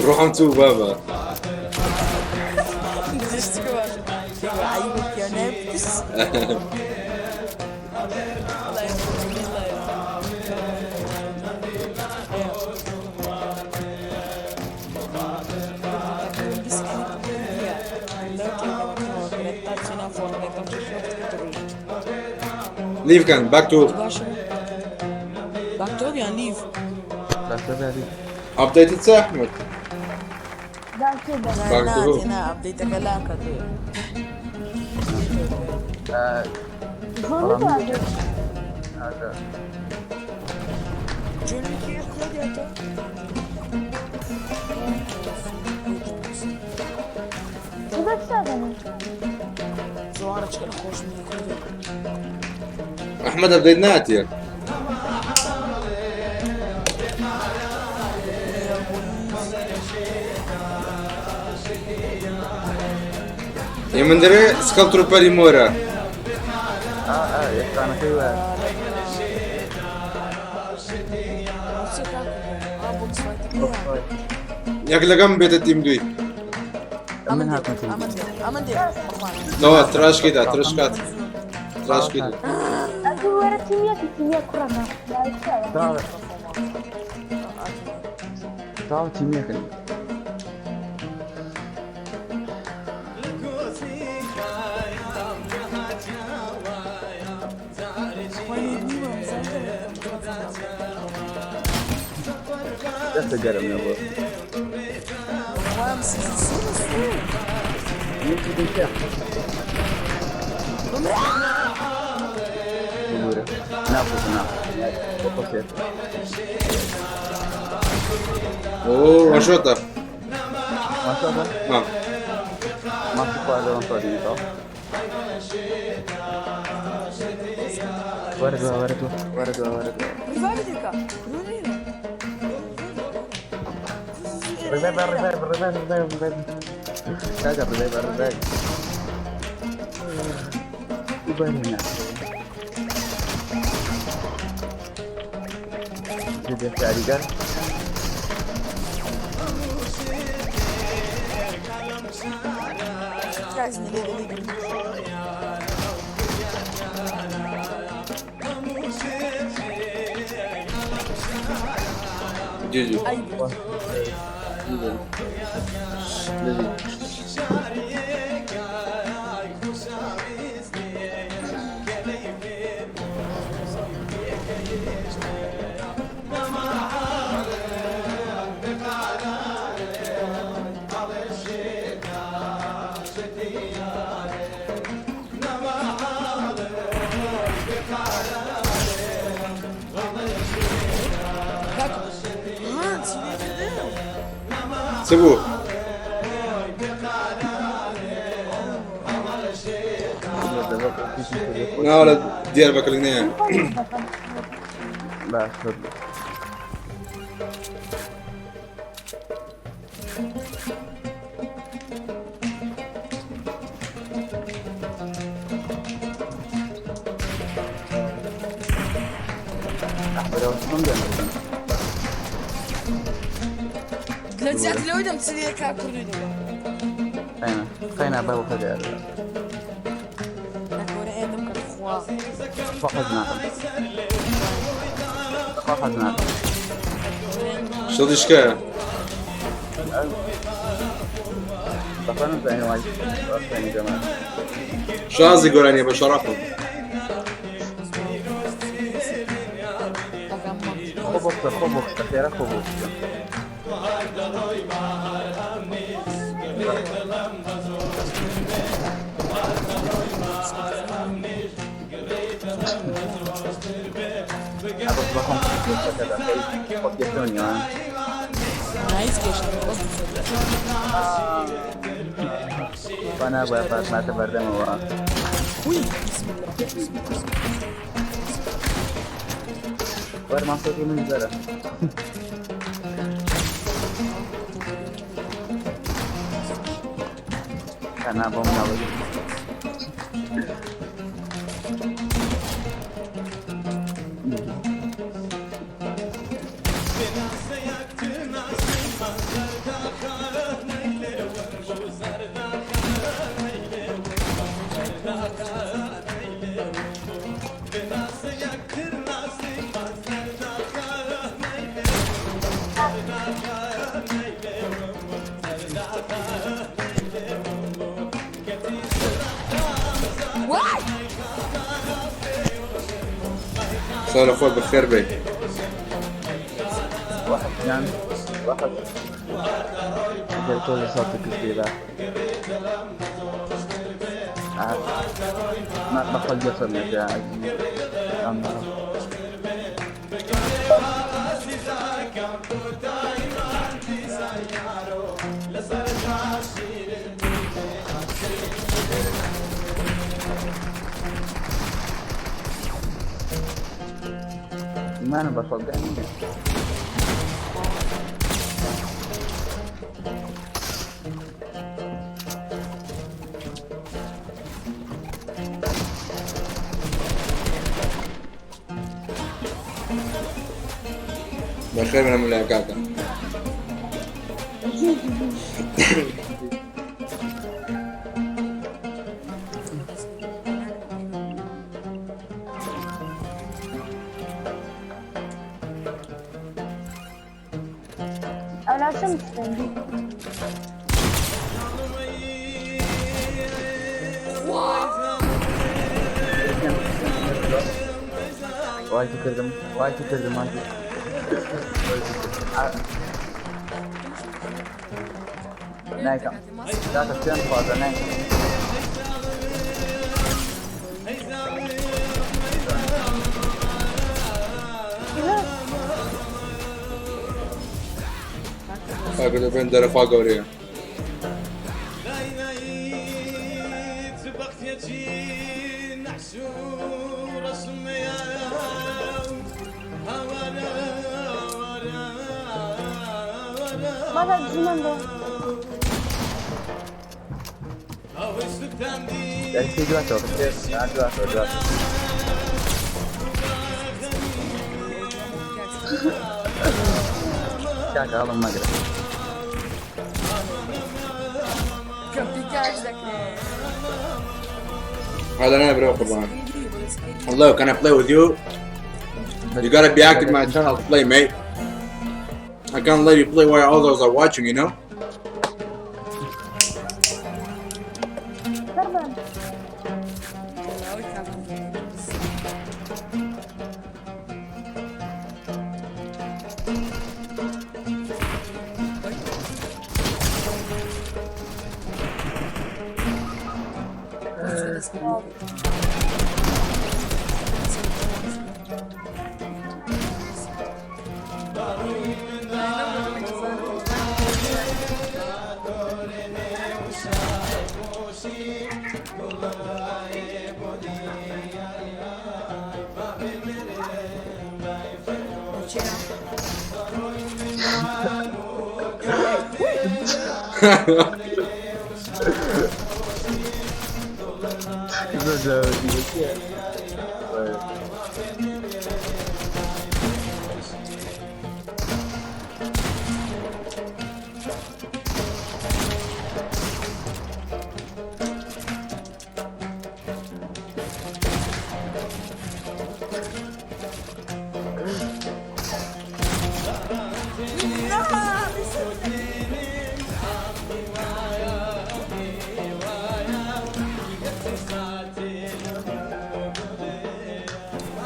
روح انتو بابا عيبك يا نفس الله يخليك ليف كان باك تو باك تو يعني ليف ابديت صح احمد ده كده باك تو هنا ابديت كلاك هو ده هذا جوني كيف خودت سادنه زوانه چقدر خوش میکنه احمد بديت ناتيه يا من دري سكالترو بالي مورا يختار كيوا ياك لقم بيت التيم دوي من هات نتي aman deh نو تراش كده تراش كات تراش كده أقول ورا تيمية كرنا لا يتساوى تعال تيمية كده بس جرب يا ابو يمكن تنشاف دورة نافذ نافذ اوه وشوطة ما شاء الله ما في فايدة من صديقة ورد رباب كذا رباب يبانينا جدا تعريقان جيجي سيبوه لا ولا ديال باكلينيه لا خذ Gladiat людям цвет как люди. خينا بابو خذ Такой рядом как хуа. فقدنا شو دي شكاية فقدنا ثاني واحد ثاني جماعة شو قصدي قولاني بشرفهم خبوخ كثيرة خبوخ Nice geçti. Bana bapak mata berdama wa. War masuk ini zara. Karena bom nawa. صار اخوك بخير بي واحد يعني واحد قلت له صوتك كذا ما بخل جسمنا جاء من بخواد دنیه بخير من الملاقات أنا شمس وای تکردم وای تکردم وای نایکم لا تفتن فاضل نایکم أقول بين درفا قوريا ماذا الزمان ده؟ درسی دو تا دو شاك الله ما ادري هذا أنا برو قربان والله can I play with you? You gotta be active in my channel to play, mate. I can't let you play while others are watching, you know?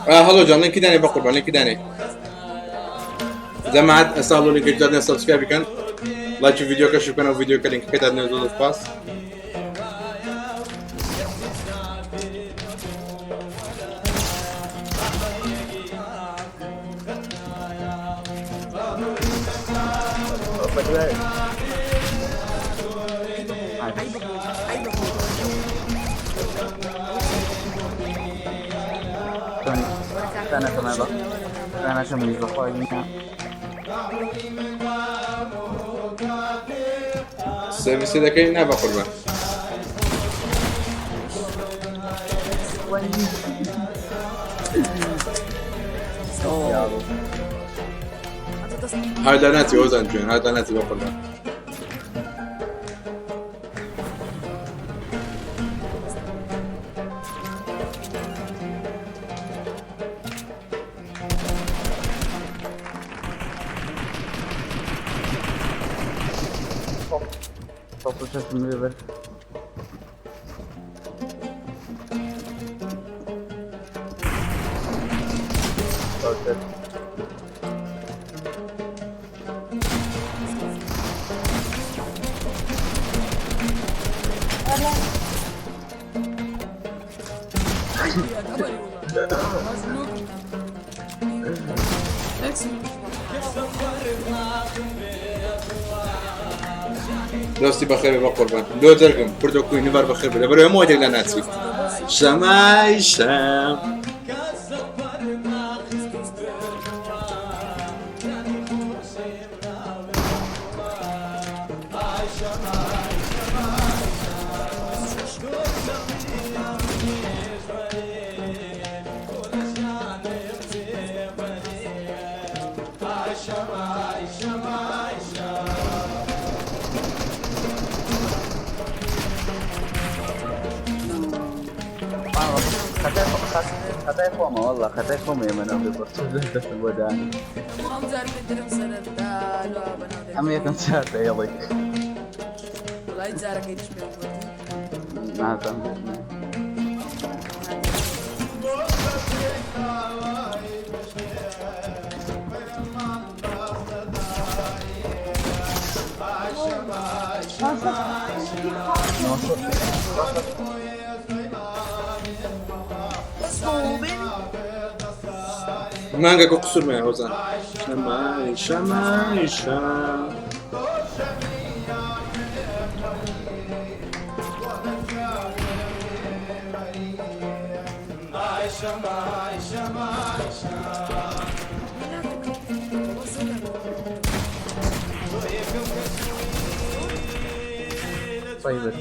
تربان هلو جان لينك داني بقربان لينك داني إذا ما عاد أسألوا لينك جدنا سبسكرايب كان لايك الفيديو كشوف كان فيديو كلينك كده نزول الفاس أنا كمان بقى أنا شملي بقى سيرفيس ده كاين بقربان هذا ناتي وزن جون هذا ناتي بقربان Sesimi ver. Okay. دەستی بەخێر بە قوربان دۆ دەرگم پردۆ کوی نبار بەخێر بێ بەرەوە هەموو دێک لە ناچی شەمای شەم خطای خۆمە والله خطای خۆمە ئێمە دەستم بۆ دانی ئەم جار درم سەرەتا ئەمە یەکەم چارتە هێڵی وڵای جارەکەی دشمێن نازانم مانگەکە قسوورمە هەوزان شەمای شەمای شەم طيب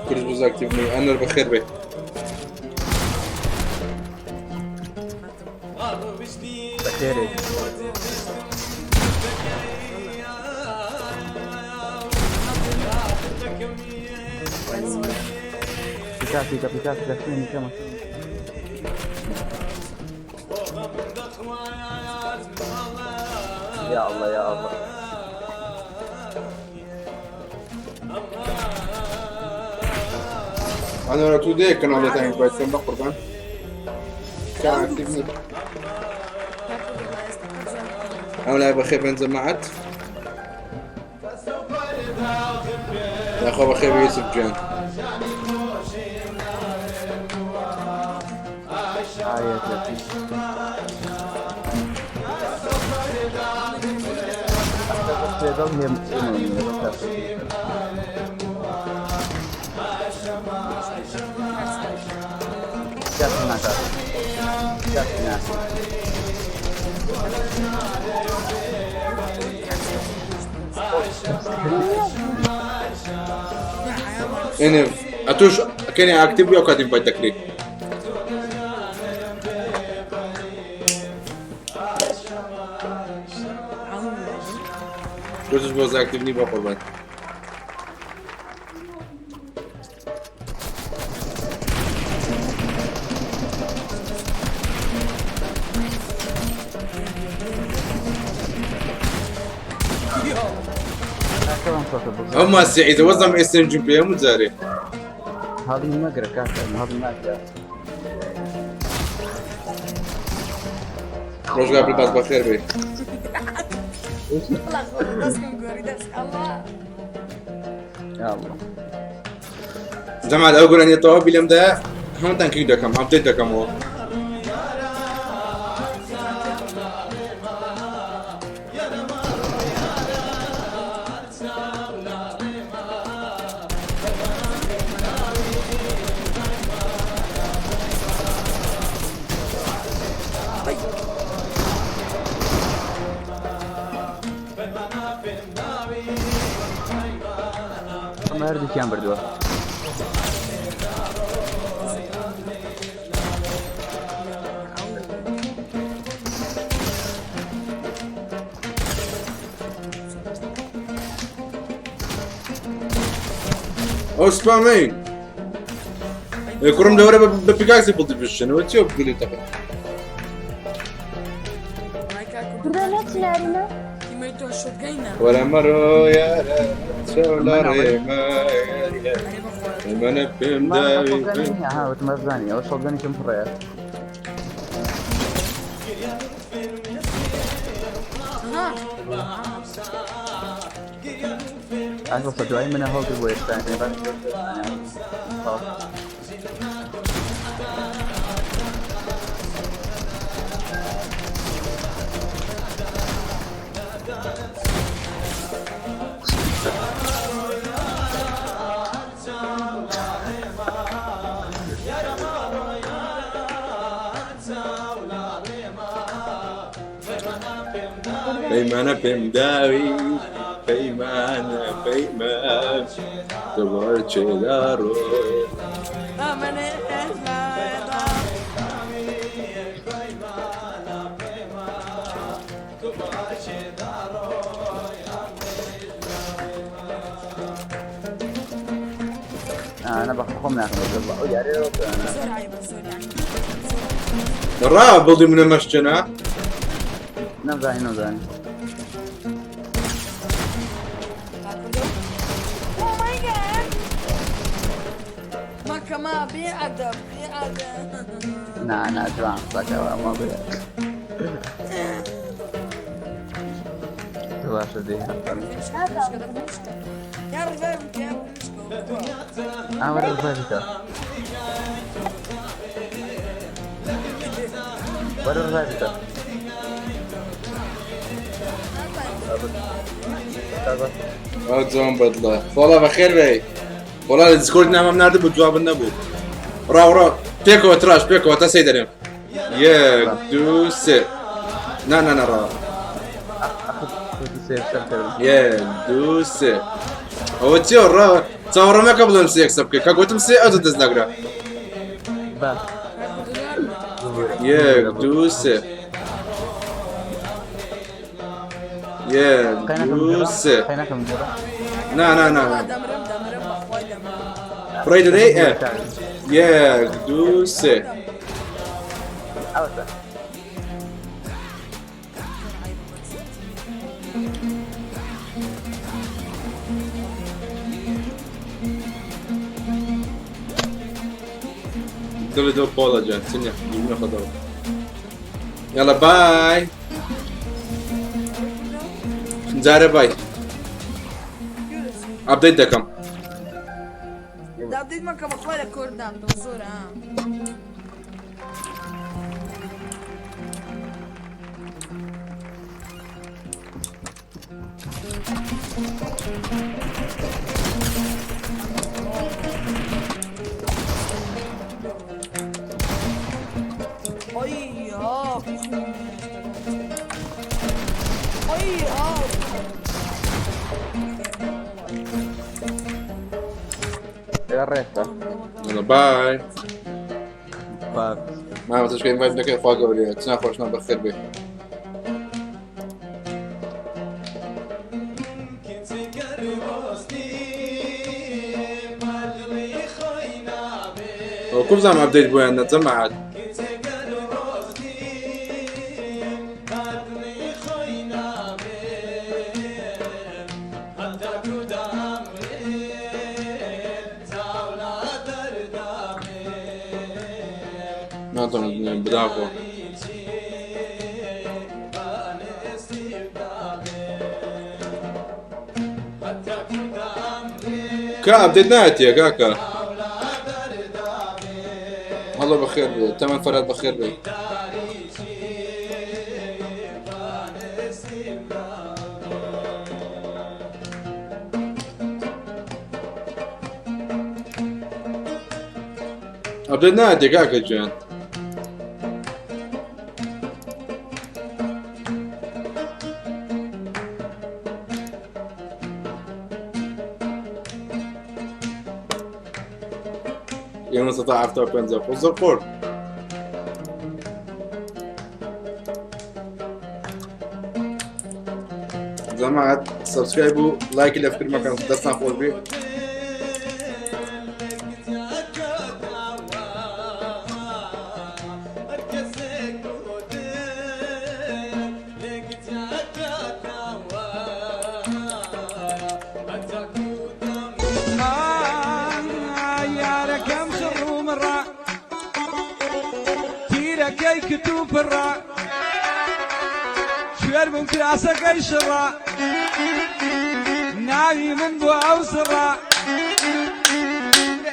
كلش بوز اكتيفني انا بخير بيه بخير بكافي لكني كمان يا الله يا الله انا راتو ديك كان على تاني كويس كان بقربان كان اكتيفني اولا بخير بنزل معت يا اخو بخير يوسف جان انف اتوش كاني اكتب ويا كاتب باي تكريك كلش بوز اكتبني بقربان هم هسه اذا وزم استنجم بيها مزاري هذه المقرة كاكا هذه المقرة روش قبل باز بخير بي يا الله جماعة اقول اني طوابي لم ده هم تنكيك دكم هم تدكم هو ما هردي كام بردوه او سبامين كرم دورة ببيكاكسي بلطي بشن وتشوف بقولي تقل برانات لارنا ولا مرة يا شولا ريما ما نفهم داوي ها وتمزاني او صدقني كم فريات ئەگە دوای منە هەڵگر بۆ ئێستانێ پەیمانە پێم داوی پەیمانە پەیمان دوبار چێدارۆ أنا بخوم ناخذ والله ڕا بڵدی منە مەشجەنە نزاني ما بيعدم أنا جوان صكوا ما بلا واش دي يا رجال كيف أمر الفايدة ولا الفايدة جوان بدله والله بخير بي والله الديسكورد نعم ناردي بجواب النبو را بيكو تراش بيكو تا سيدريم يك دو سي نا را يك دو سي هو تيو را تصور ما قبل امسي يكسب كا قلت امسي او تدزنقرا يك دو سي يك دو سي نا فريد ري يك دو سي دول بولا جان سنيا يمنا خضر يلا باي جاري باي ابديت دكم دابديت ما كبخوالة كردان بزورة يلا باي ما تشكي انفايت لك فوق ولي تناخذ شنو بخير به وكل زمان ابديت بويا نتجمع ناطن بداخو كا ابديت ناتي يا كاكا الله بخير بي 8 فرات بخير بي ابديت ناتي كاكا جان يوم استطاع افتر بنزل فوز القرد جماعة سبسكرايبوا لايك اللي في كل مكان دستنا فوز بيه كتوب الراء شوير ممكن عساك يشرع ناوی من بۆ ئەو سڕە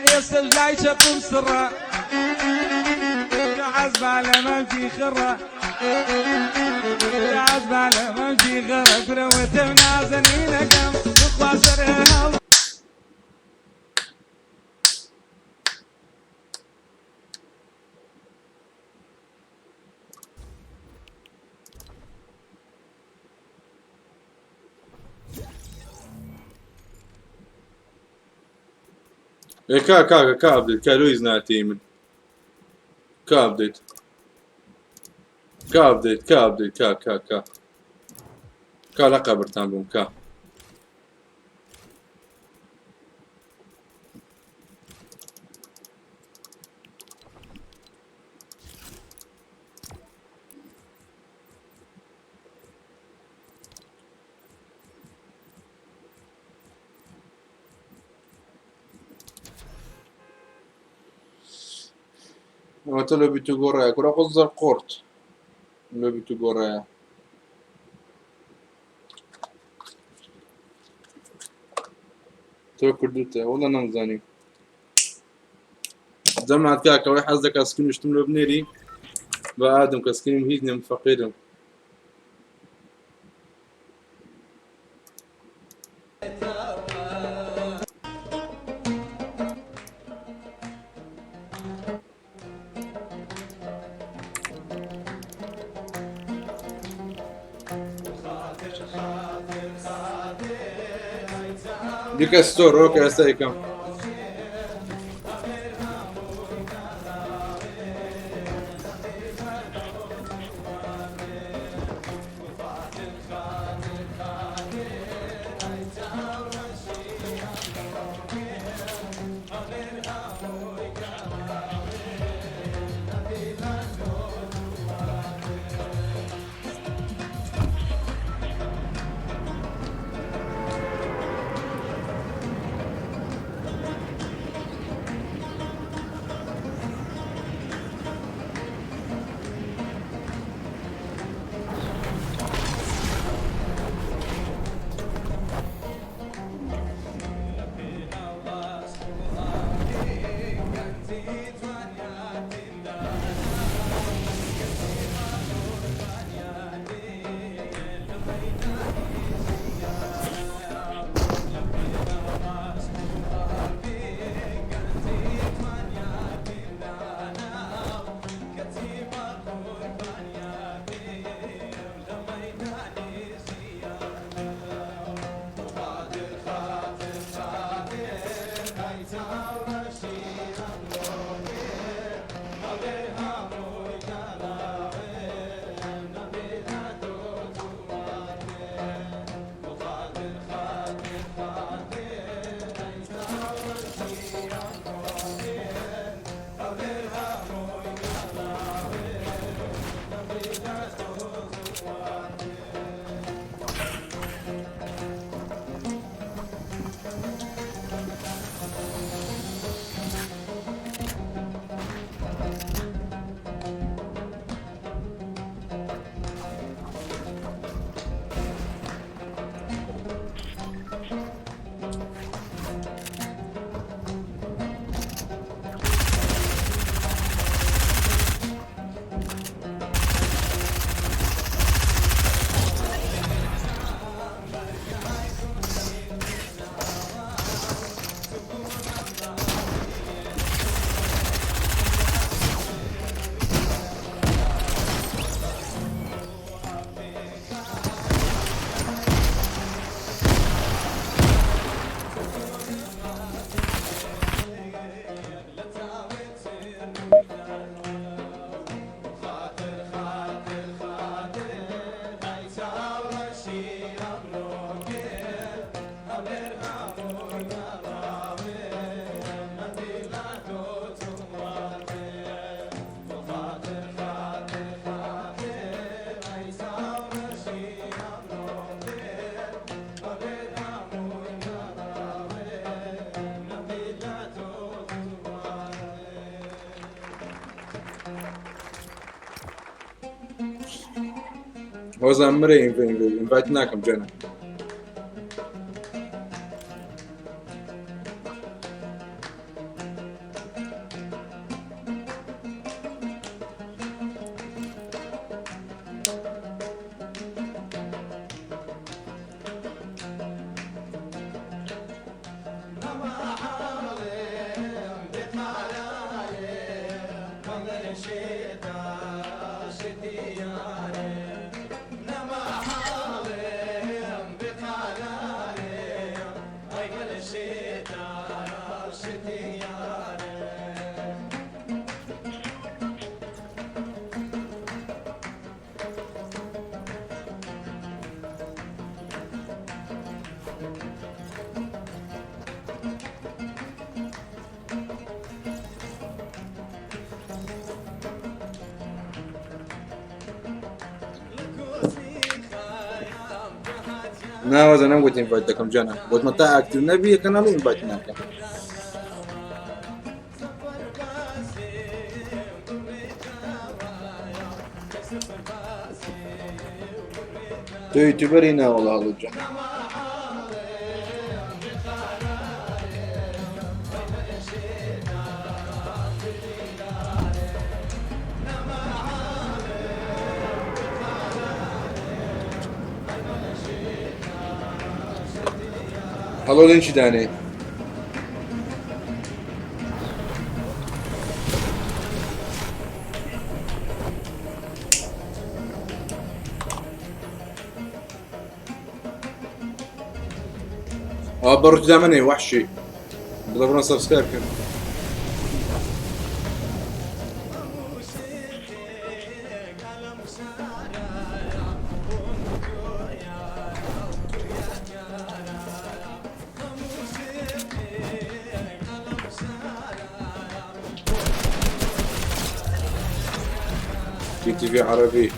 ئێستش لای چەپم سڕە عەزبا لە مەمکی خڕە عەزبا لە مەمکی خڕە کورەوەتە نازەنینەکەم بخوا سەر هەڵ کا بدەیت کا لۆی زناتی من کا بدەیت کا لە قەبرتان بووم کا ئەوەتە لە بیت و گۆڕایە کورە قوزە قۆرت لە بیت و گۆڕایە تۆ کردوتە وەڵە نەمزانی جەمعات کاکەوەی حەز دەکات سکرین شتم لێ بنێری بە ئادەم کە سکریم هیچ نیم فەقیرم دیکە ستۆرەوە کە ئێستا یەکەم وەزان مرە ئینڤایت ناکەم جەنە ناوازە نەمگوت ئینڤایت دەکەم جانە گوتمە تا ئاکتیو نەبی کەناڵ ئینڤایت ناکەم تۆ یوتیوبەری ناوەڵا هەڵوت جان هەڵۆ لێنچی دانێ بەڕوج دامنێ وحشی بڵێ بڕۆن سەبسکرایب بکەن في تي في عربي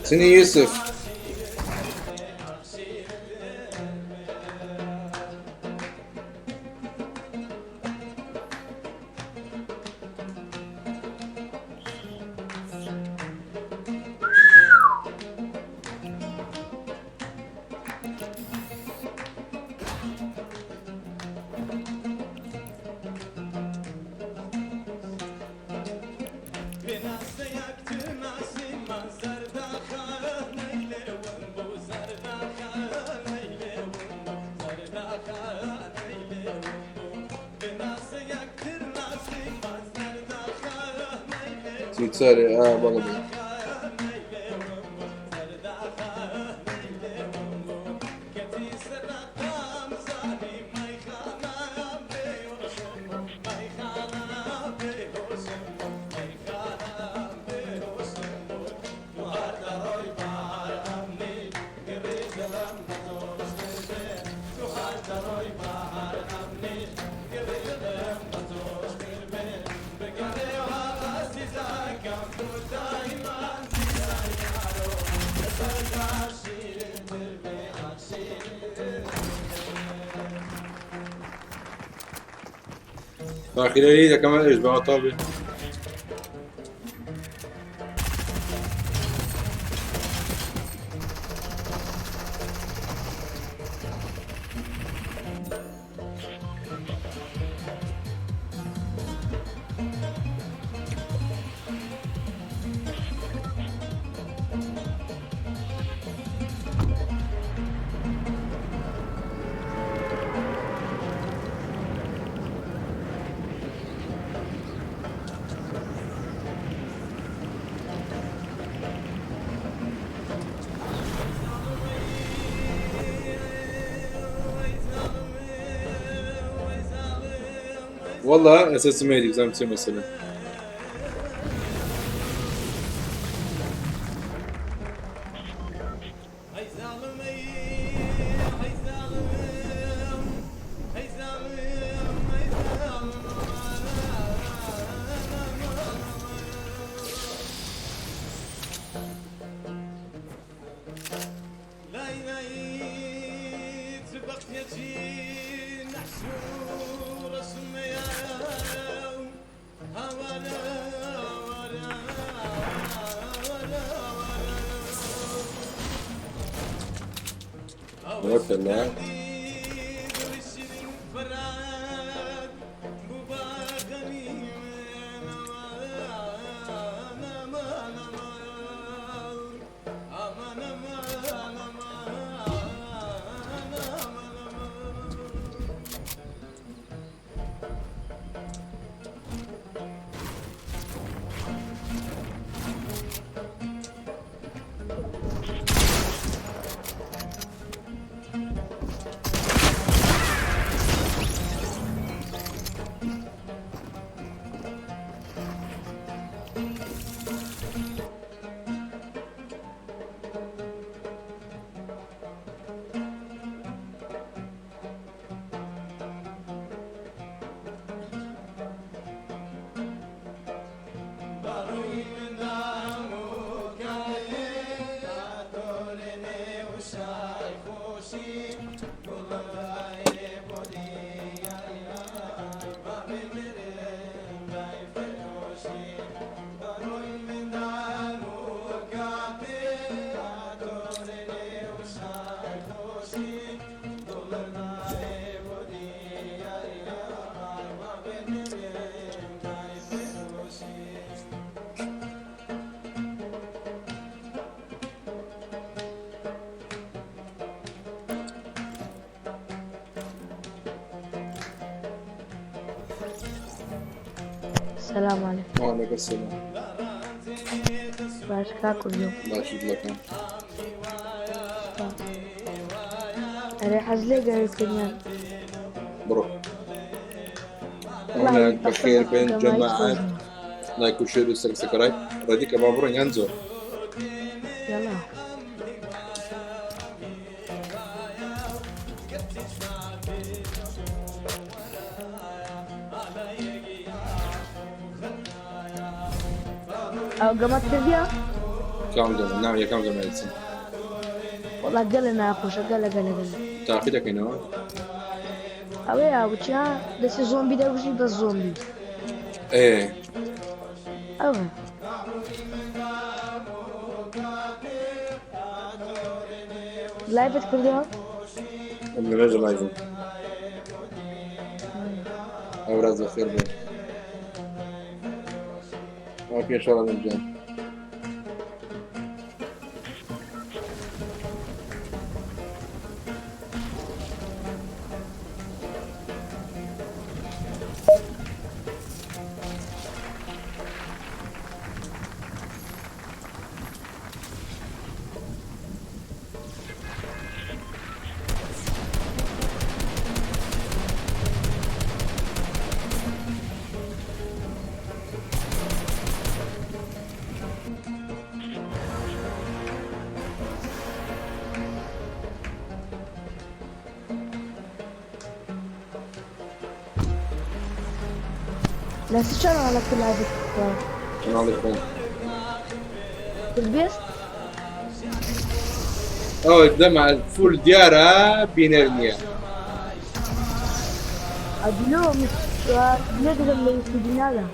سني يوسف تسالي والله باقي لي كمان ايش بقى طابي والله اساس ما يدي زعما تسمى مثلا مثلا السلام عليكم. وعليكم السلام. باش كاكل اليوم. الله يشفيك لك. أنا حزلي قال الكنيان. بروح. أنا بخير بين جماعات لايك وشير وسبسكرايب. رديك بابرون ينزل. يلا. أو قمت تبيها؟ كم زمان؟ نعم يا كم زمان يتسن. والله قلنا أخوش قل. تأخذك هنا. أو يا وجهها بس زومبي ده وشي بس زومبي. إيه. أو. لايف كردها؟ من رجل لايف. أوراد خير بين. اوكي ان شاء الله نرجع. لا تشتغل على كل هذه انا عليك فين؟ KURD-BEAST؟ اوه الدمع الفول ديارها بينرنيا. أدلو نقدر اللي يفيدنا له.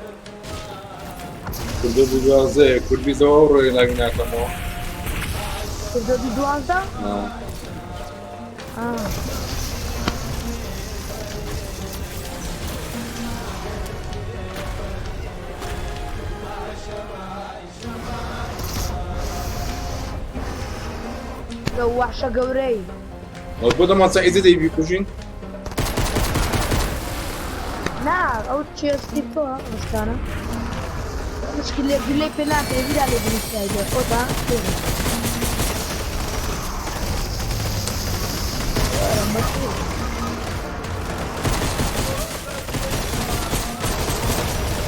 KURD-BEAST KURD-BEAST اور لاغنا كمو. KURD-BEAST؟ وحشة قوري. وبدا ما تساعدي دي بيكوشين؟ نعم أو تشي ستيبا بس أنا مشكلة بلي بلانتي يبي عليه بنستايدر أوتا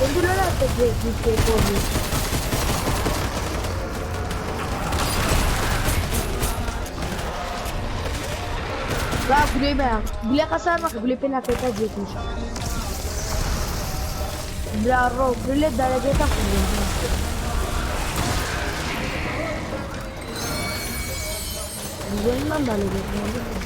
Öldür lan artık bir şey oldu. Bak gule ben. Gule kasar bak gule pena peta jetmiş. Bravo, gule derece takılıyor. Güzelinden derece.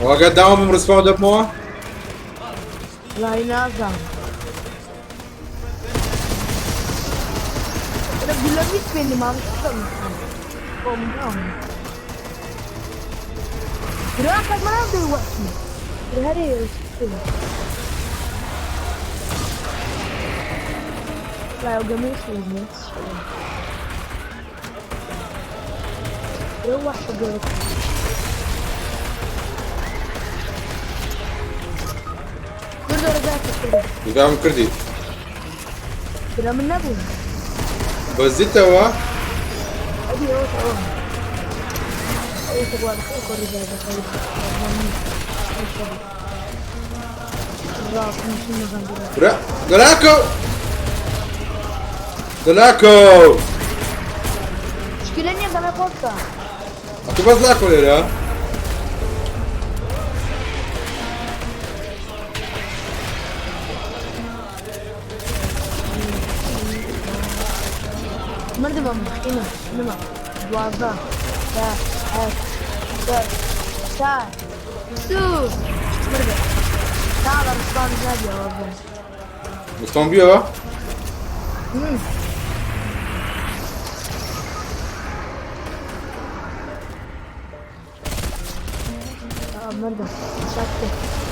وقد داوم مرسفاو دبموه لا ينازع أنا بلميت بيني ما مستم قوم راح ما عنده وقت هري لا يوجميش للناس روح حجرك يقام كردي كلام النبي بزيت توا أبي أوه أي تقوى بخير رجال بخير دلاكو دلاكو مشكلة كما قلت أكو بس لاكو ليرا مرد بام هنا هنا دوازده ده هات ده تا سو مرد تعال رسمان زادي يا رب مستون بيو مرد شاكت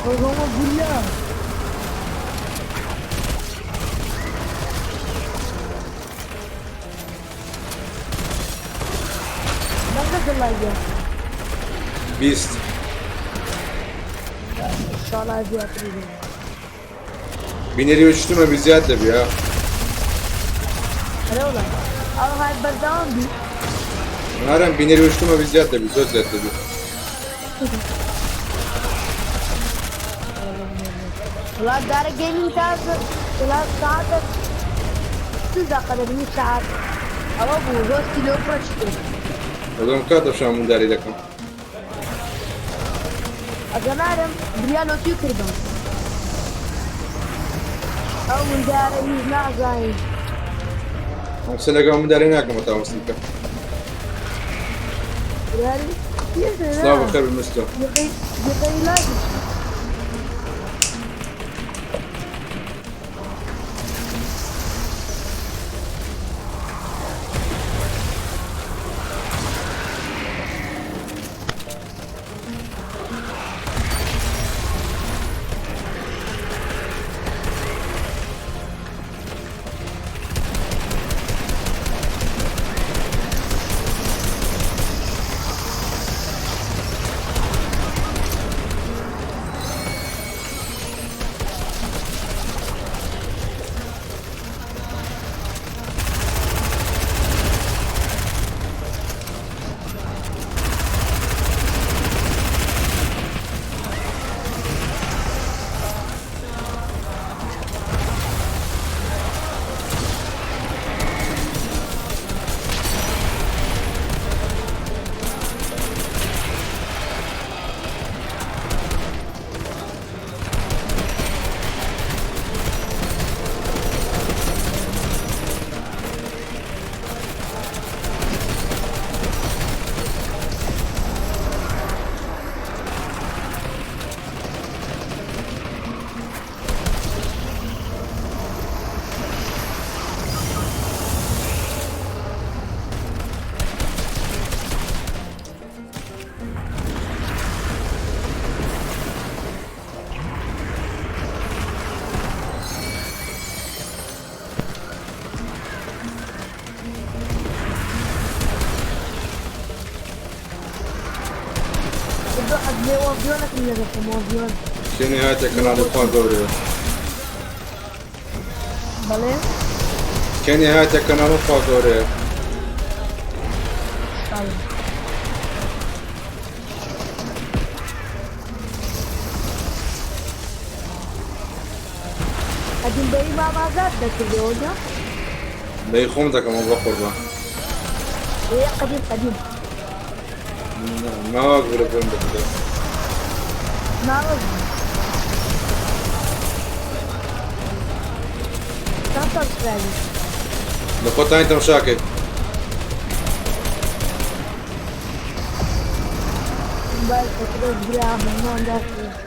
اللهم بالله ماذا الله يجي بيست ان شاء الله يجي اقرب بينري وشتما بزيادة بيها هلا والله هاي بردان بي نارن بينري وشتما بزيادة بي زود زيادة بي والله دار جيمنج تاز 3 ساعات 6 دقائق من ساعات ابو روز كيلو فرشت ودوم كاتب شو من داري لكم اجمعهم بريالو تيكربان او من داري لا زاي سنة قام من داري ناكم متواصلين ريالي صلاة خير بالمستوى يقي لازم وافيونك من الرقم وافيون شنو نهاية كنال الخوان دوري بلى كان نهاية كنال الخوان دوري طيب قديم بي ما زاد ذاك اليوم بيخوم ذاك ما بقربه ايه قديم ما اقدر اقول لك ما قصدي تعطل سؤالي لقطة انت مشاكل بس كده برا من ذاك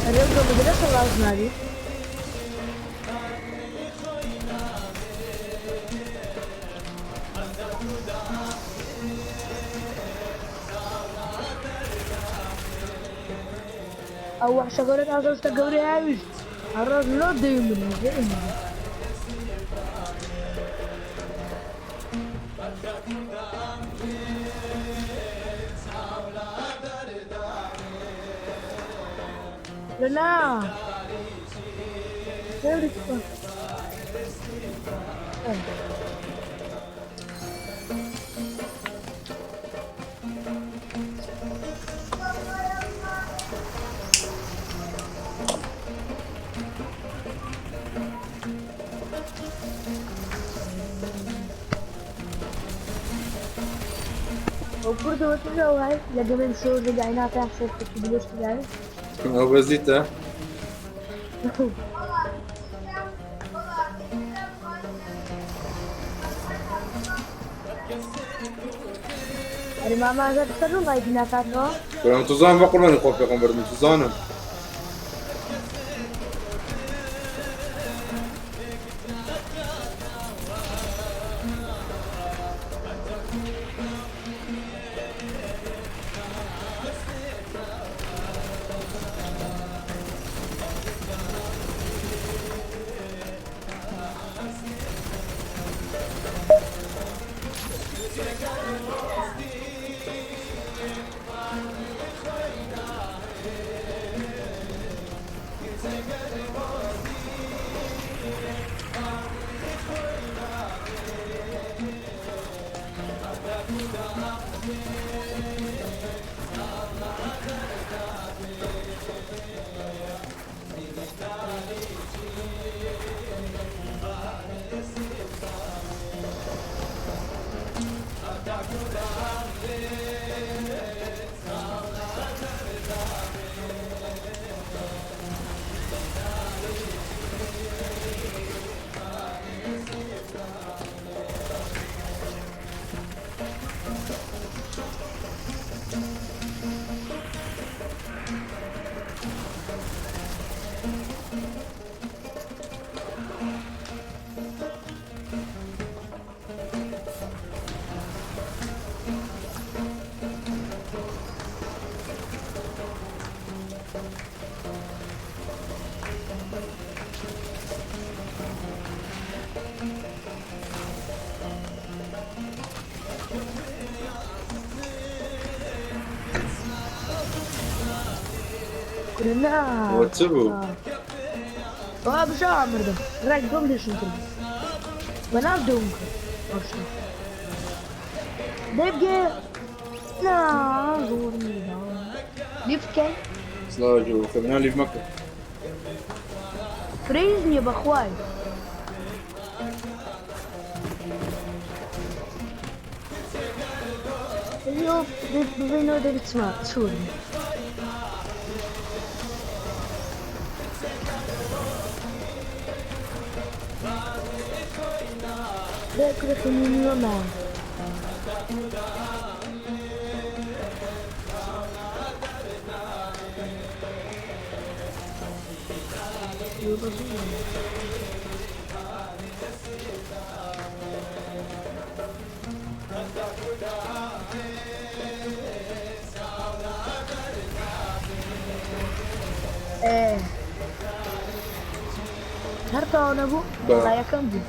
الرجل مدرسة لازم هذه أو شغلت هذا استقوري هاي الرجل لا دايما لا وكرد وتجا وهاي لقى من شو رجعنا تحصل تبلش تجاري او بزيتا ما زاد تسلو ما يجينا تاتو كلام تزان بقول من يخوف يقوم برد تزانم لا واتسبوا بشارع مردم راك دوم ليش انت بنام دوم دبقى لا زورني ليفكن سلاجو خلينا لي في مكة فريزني يا بخواي اليوم بينو ده بتسمع سوري ده كده خليني معاه ايه هرتا انا ابو والله يا كم دي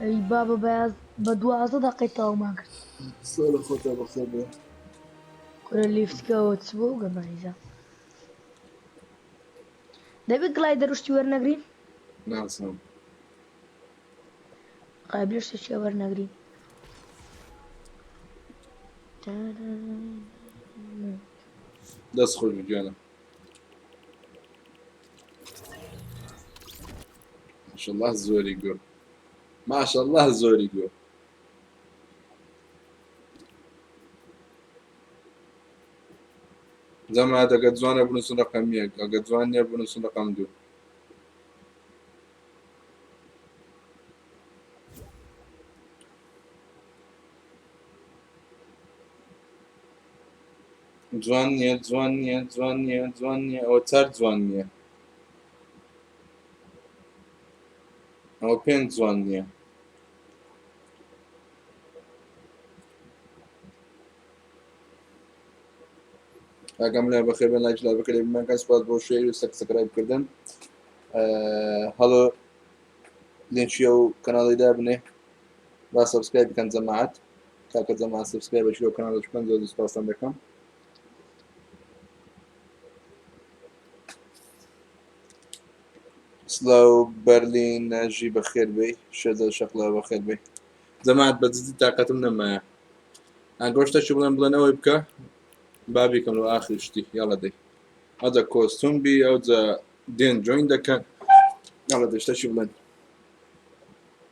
اي بابا بياز بدوازة دقيقة وما قلت سؤال أخوتها بخبر كل اللي يفتكى وتسبوق ما عايزة ده بيقلايدر وش تورنا جرين نعم سلام قابلش تشورنا جرين دس خرج جانا ما شاء الله الزور يقول ما شاء الله الزور يقول زمان هذا قد زوانا بنص رقم يك قد زوانيا بنص رقم دو زوانيا أو تار زوانيا أو بين زوانيا ئاگام لە بەخێر بن لایک لا بکەێ بمەکە سپاس بۆ شێر و سەبسکرایبکردن هەڵۆ لێنچیە و کەناڵیدا بنێ با سەبسکرایب بکەن جەماعەت کاکە جەماعەت سەبسکرایب بەشی و کەناڵ بکەن زۆر سپاسان دەکەم سلااو بەرلین ناژی بەخێر بێ شێزە شەقلا بەخێر بێ جەماعەت بەجددی تااقەتم نەمایە ئەگۆشتەشی بڵێنەوەی بکە بابي كانوا آخر شتي يلا دي هذا كوستوم بي أو ذا دين جوين ده كان يلا دي اشتشي بلان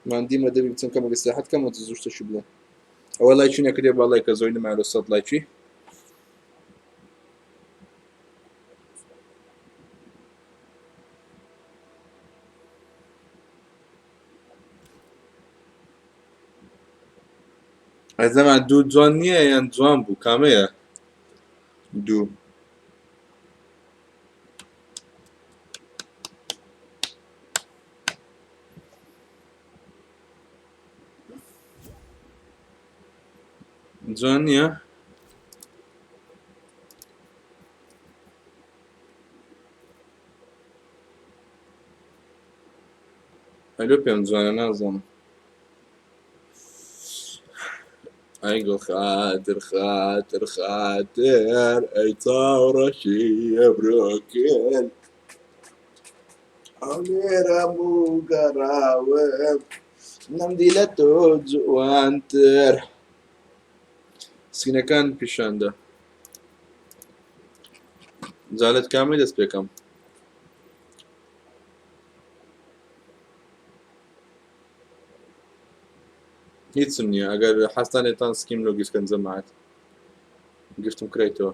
ما عندي ما دبي بتسن كم قصيحات كم وتزوج تشي بلان أول لايك شنو كده بالله كزوين مع الصوت لايكي هذا مع دو جوانية يعني جوان بو كامية دو جوانية ألو بيم جوانا نازم أيقول خاطر أي ثورة شي بروكل أميرة مو قراوم نمدي لتو جوانتر سكينەکان پیشاندا جالت کامی دەست پێکەم هیچم نییە ئەگەر حەستانێتان سکیم لۆ گیفکەن جەماعەت گفتم کڕێتەوە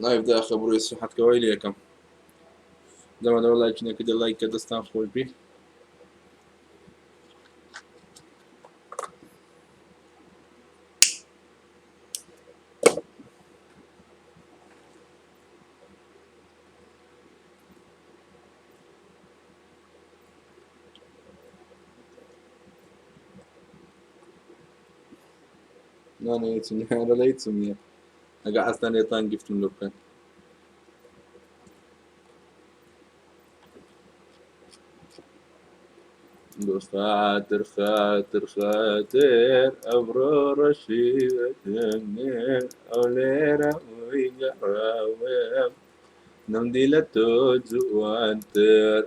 نایف داخە بڕۆی سوحەتکەوەی لێ یەکەم دەمەدەوە لایکنێکە دە لایکە دەستان خۆش بی نانە هیچم نیە لە هیچم نییە ئەگە ئەستان لێتان گفتم لۆ بکەن خاتر خاتر خاتر ئەبڕۆ ڕەشیوەتێنێر ئەو لێرە وی گەڕاوێم نەمدی لە تۆ جوانتر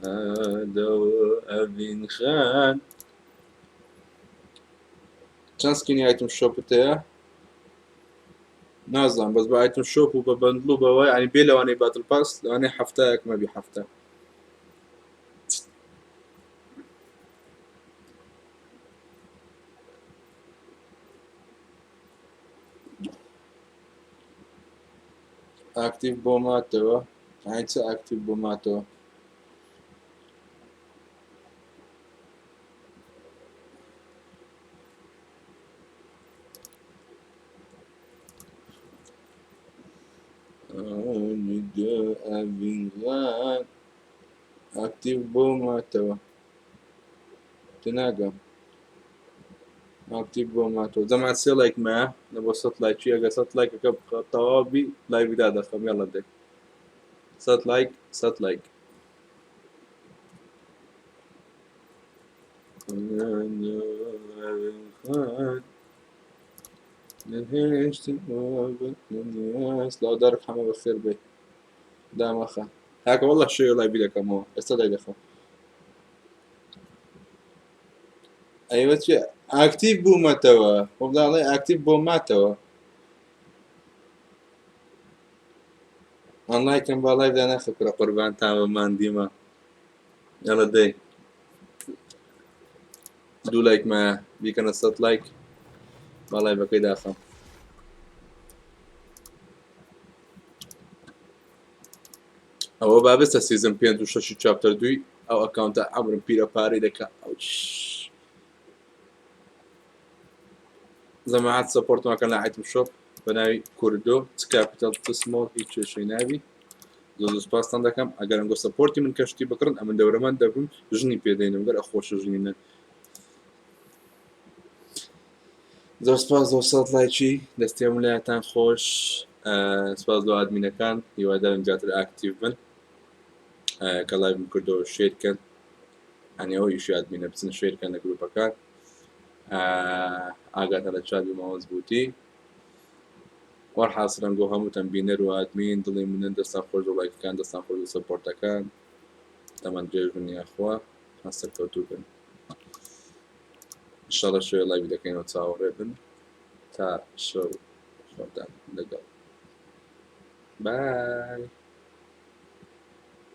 ئادەوە ئەڤین خان چەند سکینی ئایتم شۆپت هەیە نازانم بەس بە ئایتم شۆپ و بە بەندڵ و بەوەی ئەنی بێ لەوانەی باتل پاس لەوانەی هەفتەیەک مەبی هەفتە ئاکتیڤ بۆ ماتەوە ئای چ ئاکتیڤ بۆ ماتەوە ئەڤینغان ئاکتیڤ بۆ ماتەوە تێناگەم ئاکتیڤ بۆ ماتەوە دەمات سێ لایکمایە لە بۆ 100 لایکی ئەگە 100 لایکەکە تەواوبی لایڤدا دەخەم یاڵە دێ 100 لایک 100 لایک لاو دارك حما بخير بي دام أخا هاك والله شيء الله يبيدك أمو استدعي دخل أيوة شيء أكتيف بو ما توا والله الله أكتيف بو ما توا والله كان بالله يبدأ أنا فكرة قربان تاما مان ديما يلا دي دو لايك ما بيكنا 100 لايك والله يبقى كده أخا ئەوە بابستە سیزن 5 و 6 چاپتەر 2 ئەو ئەکاونتە ئەمرم پیرە پارەی دەکات زەماعەت سەپۆرتمەکەن لە ئایتم شۆپ بە ناوی کوردۆ چ کاپیتال چ سمۆڵ هیچ کێشەی نابی زۆر سوپاستان دەکەم ئەگەر ئەنگۆ سەپۆرتی من کەشتی بکڕن ئەمن دەورەمان دەبم ژنی پێدەینم گەر ئەخۆشە ژنینە زۆر سپاس 200 لایکی دەستێم لایەتان خۆش سپاس بۆ ئادمینەکان هیوادارم زیاتر ئاکتیڤ بن کە لایڤم کردەوە شێرکەن ئەنی ئەوە ئیشی ئادمینە بچن شێرکەن لە گروپەکان ئاگاتە لە چاوی ماوەز بووتی وەرحاسرەن بۆ هەمووتان بینەر و ئادمین دڵی منن دەستان خۆش و لایکەکان دەستان خۆش و سەپۆرتەکان دەمان درێژ بن یاخوا هەستە کەوتوو بن ئینشاڵڵا شوێ لایڤی دەکەینەوە چاوەڕێ بن تا شەو خۆتان لەگەڵ Bye.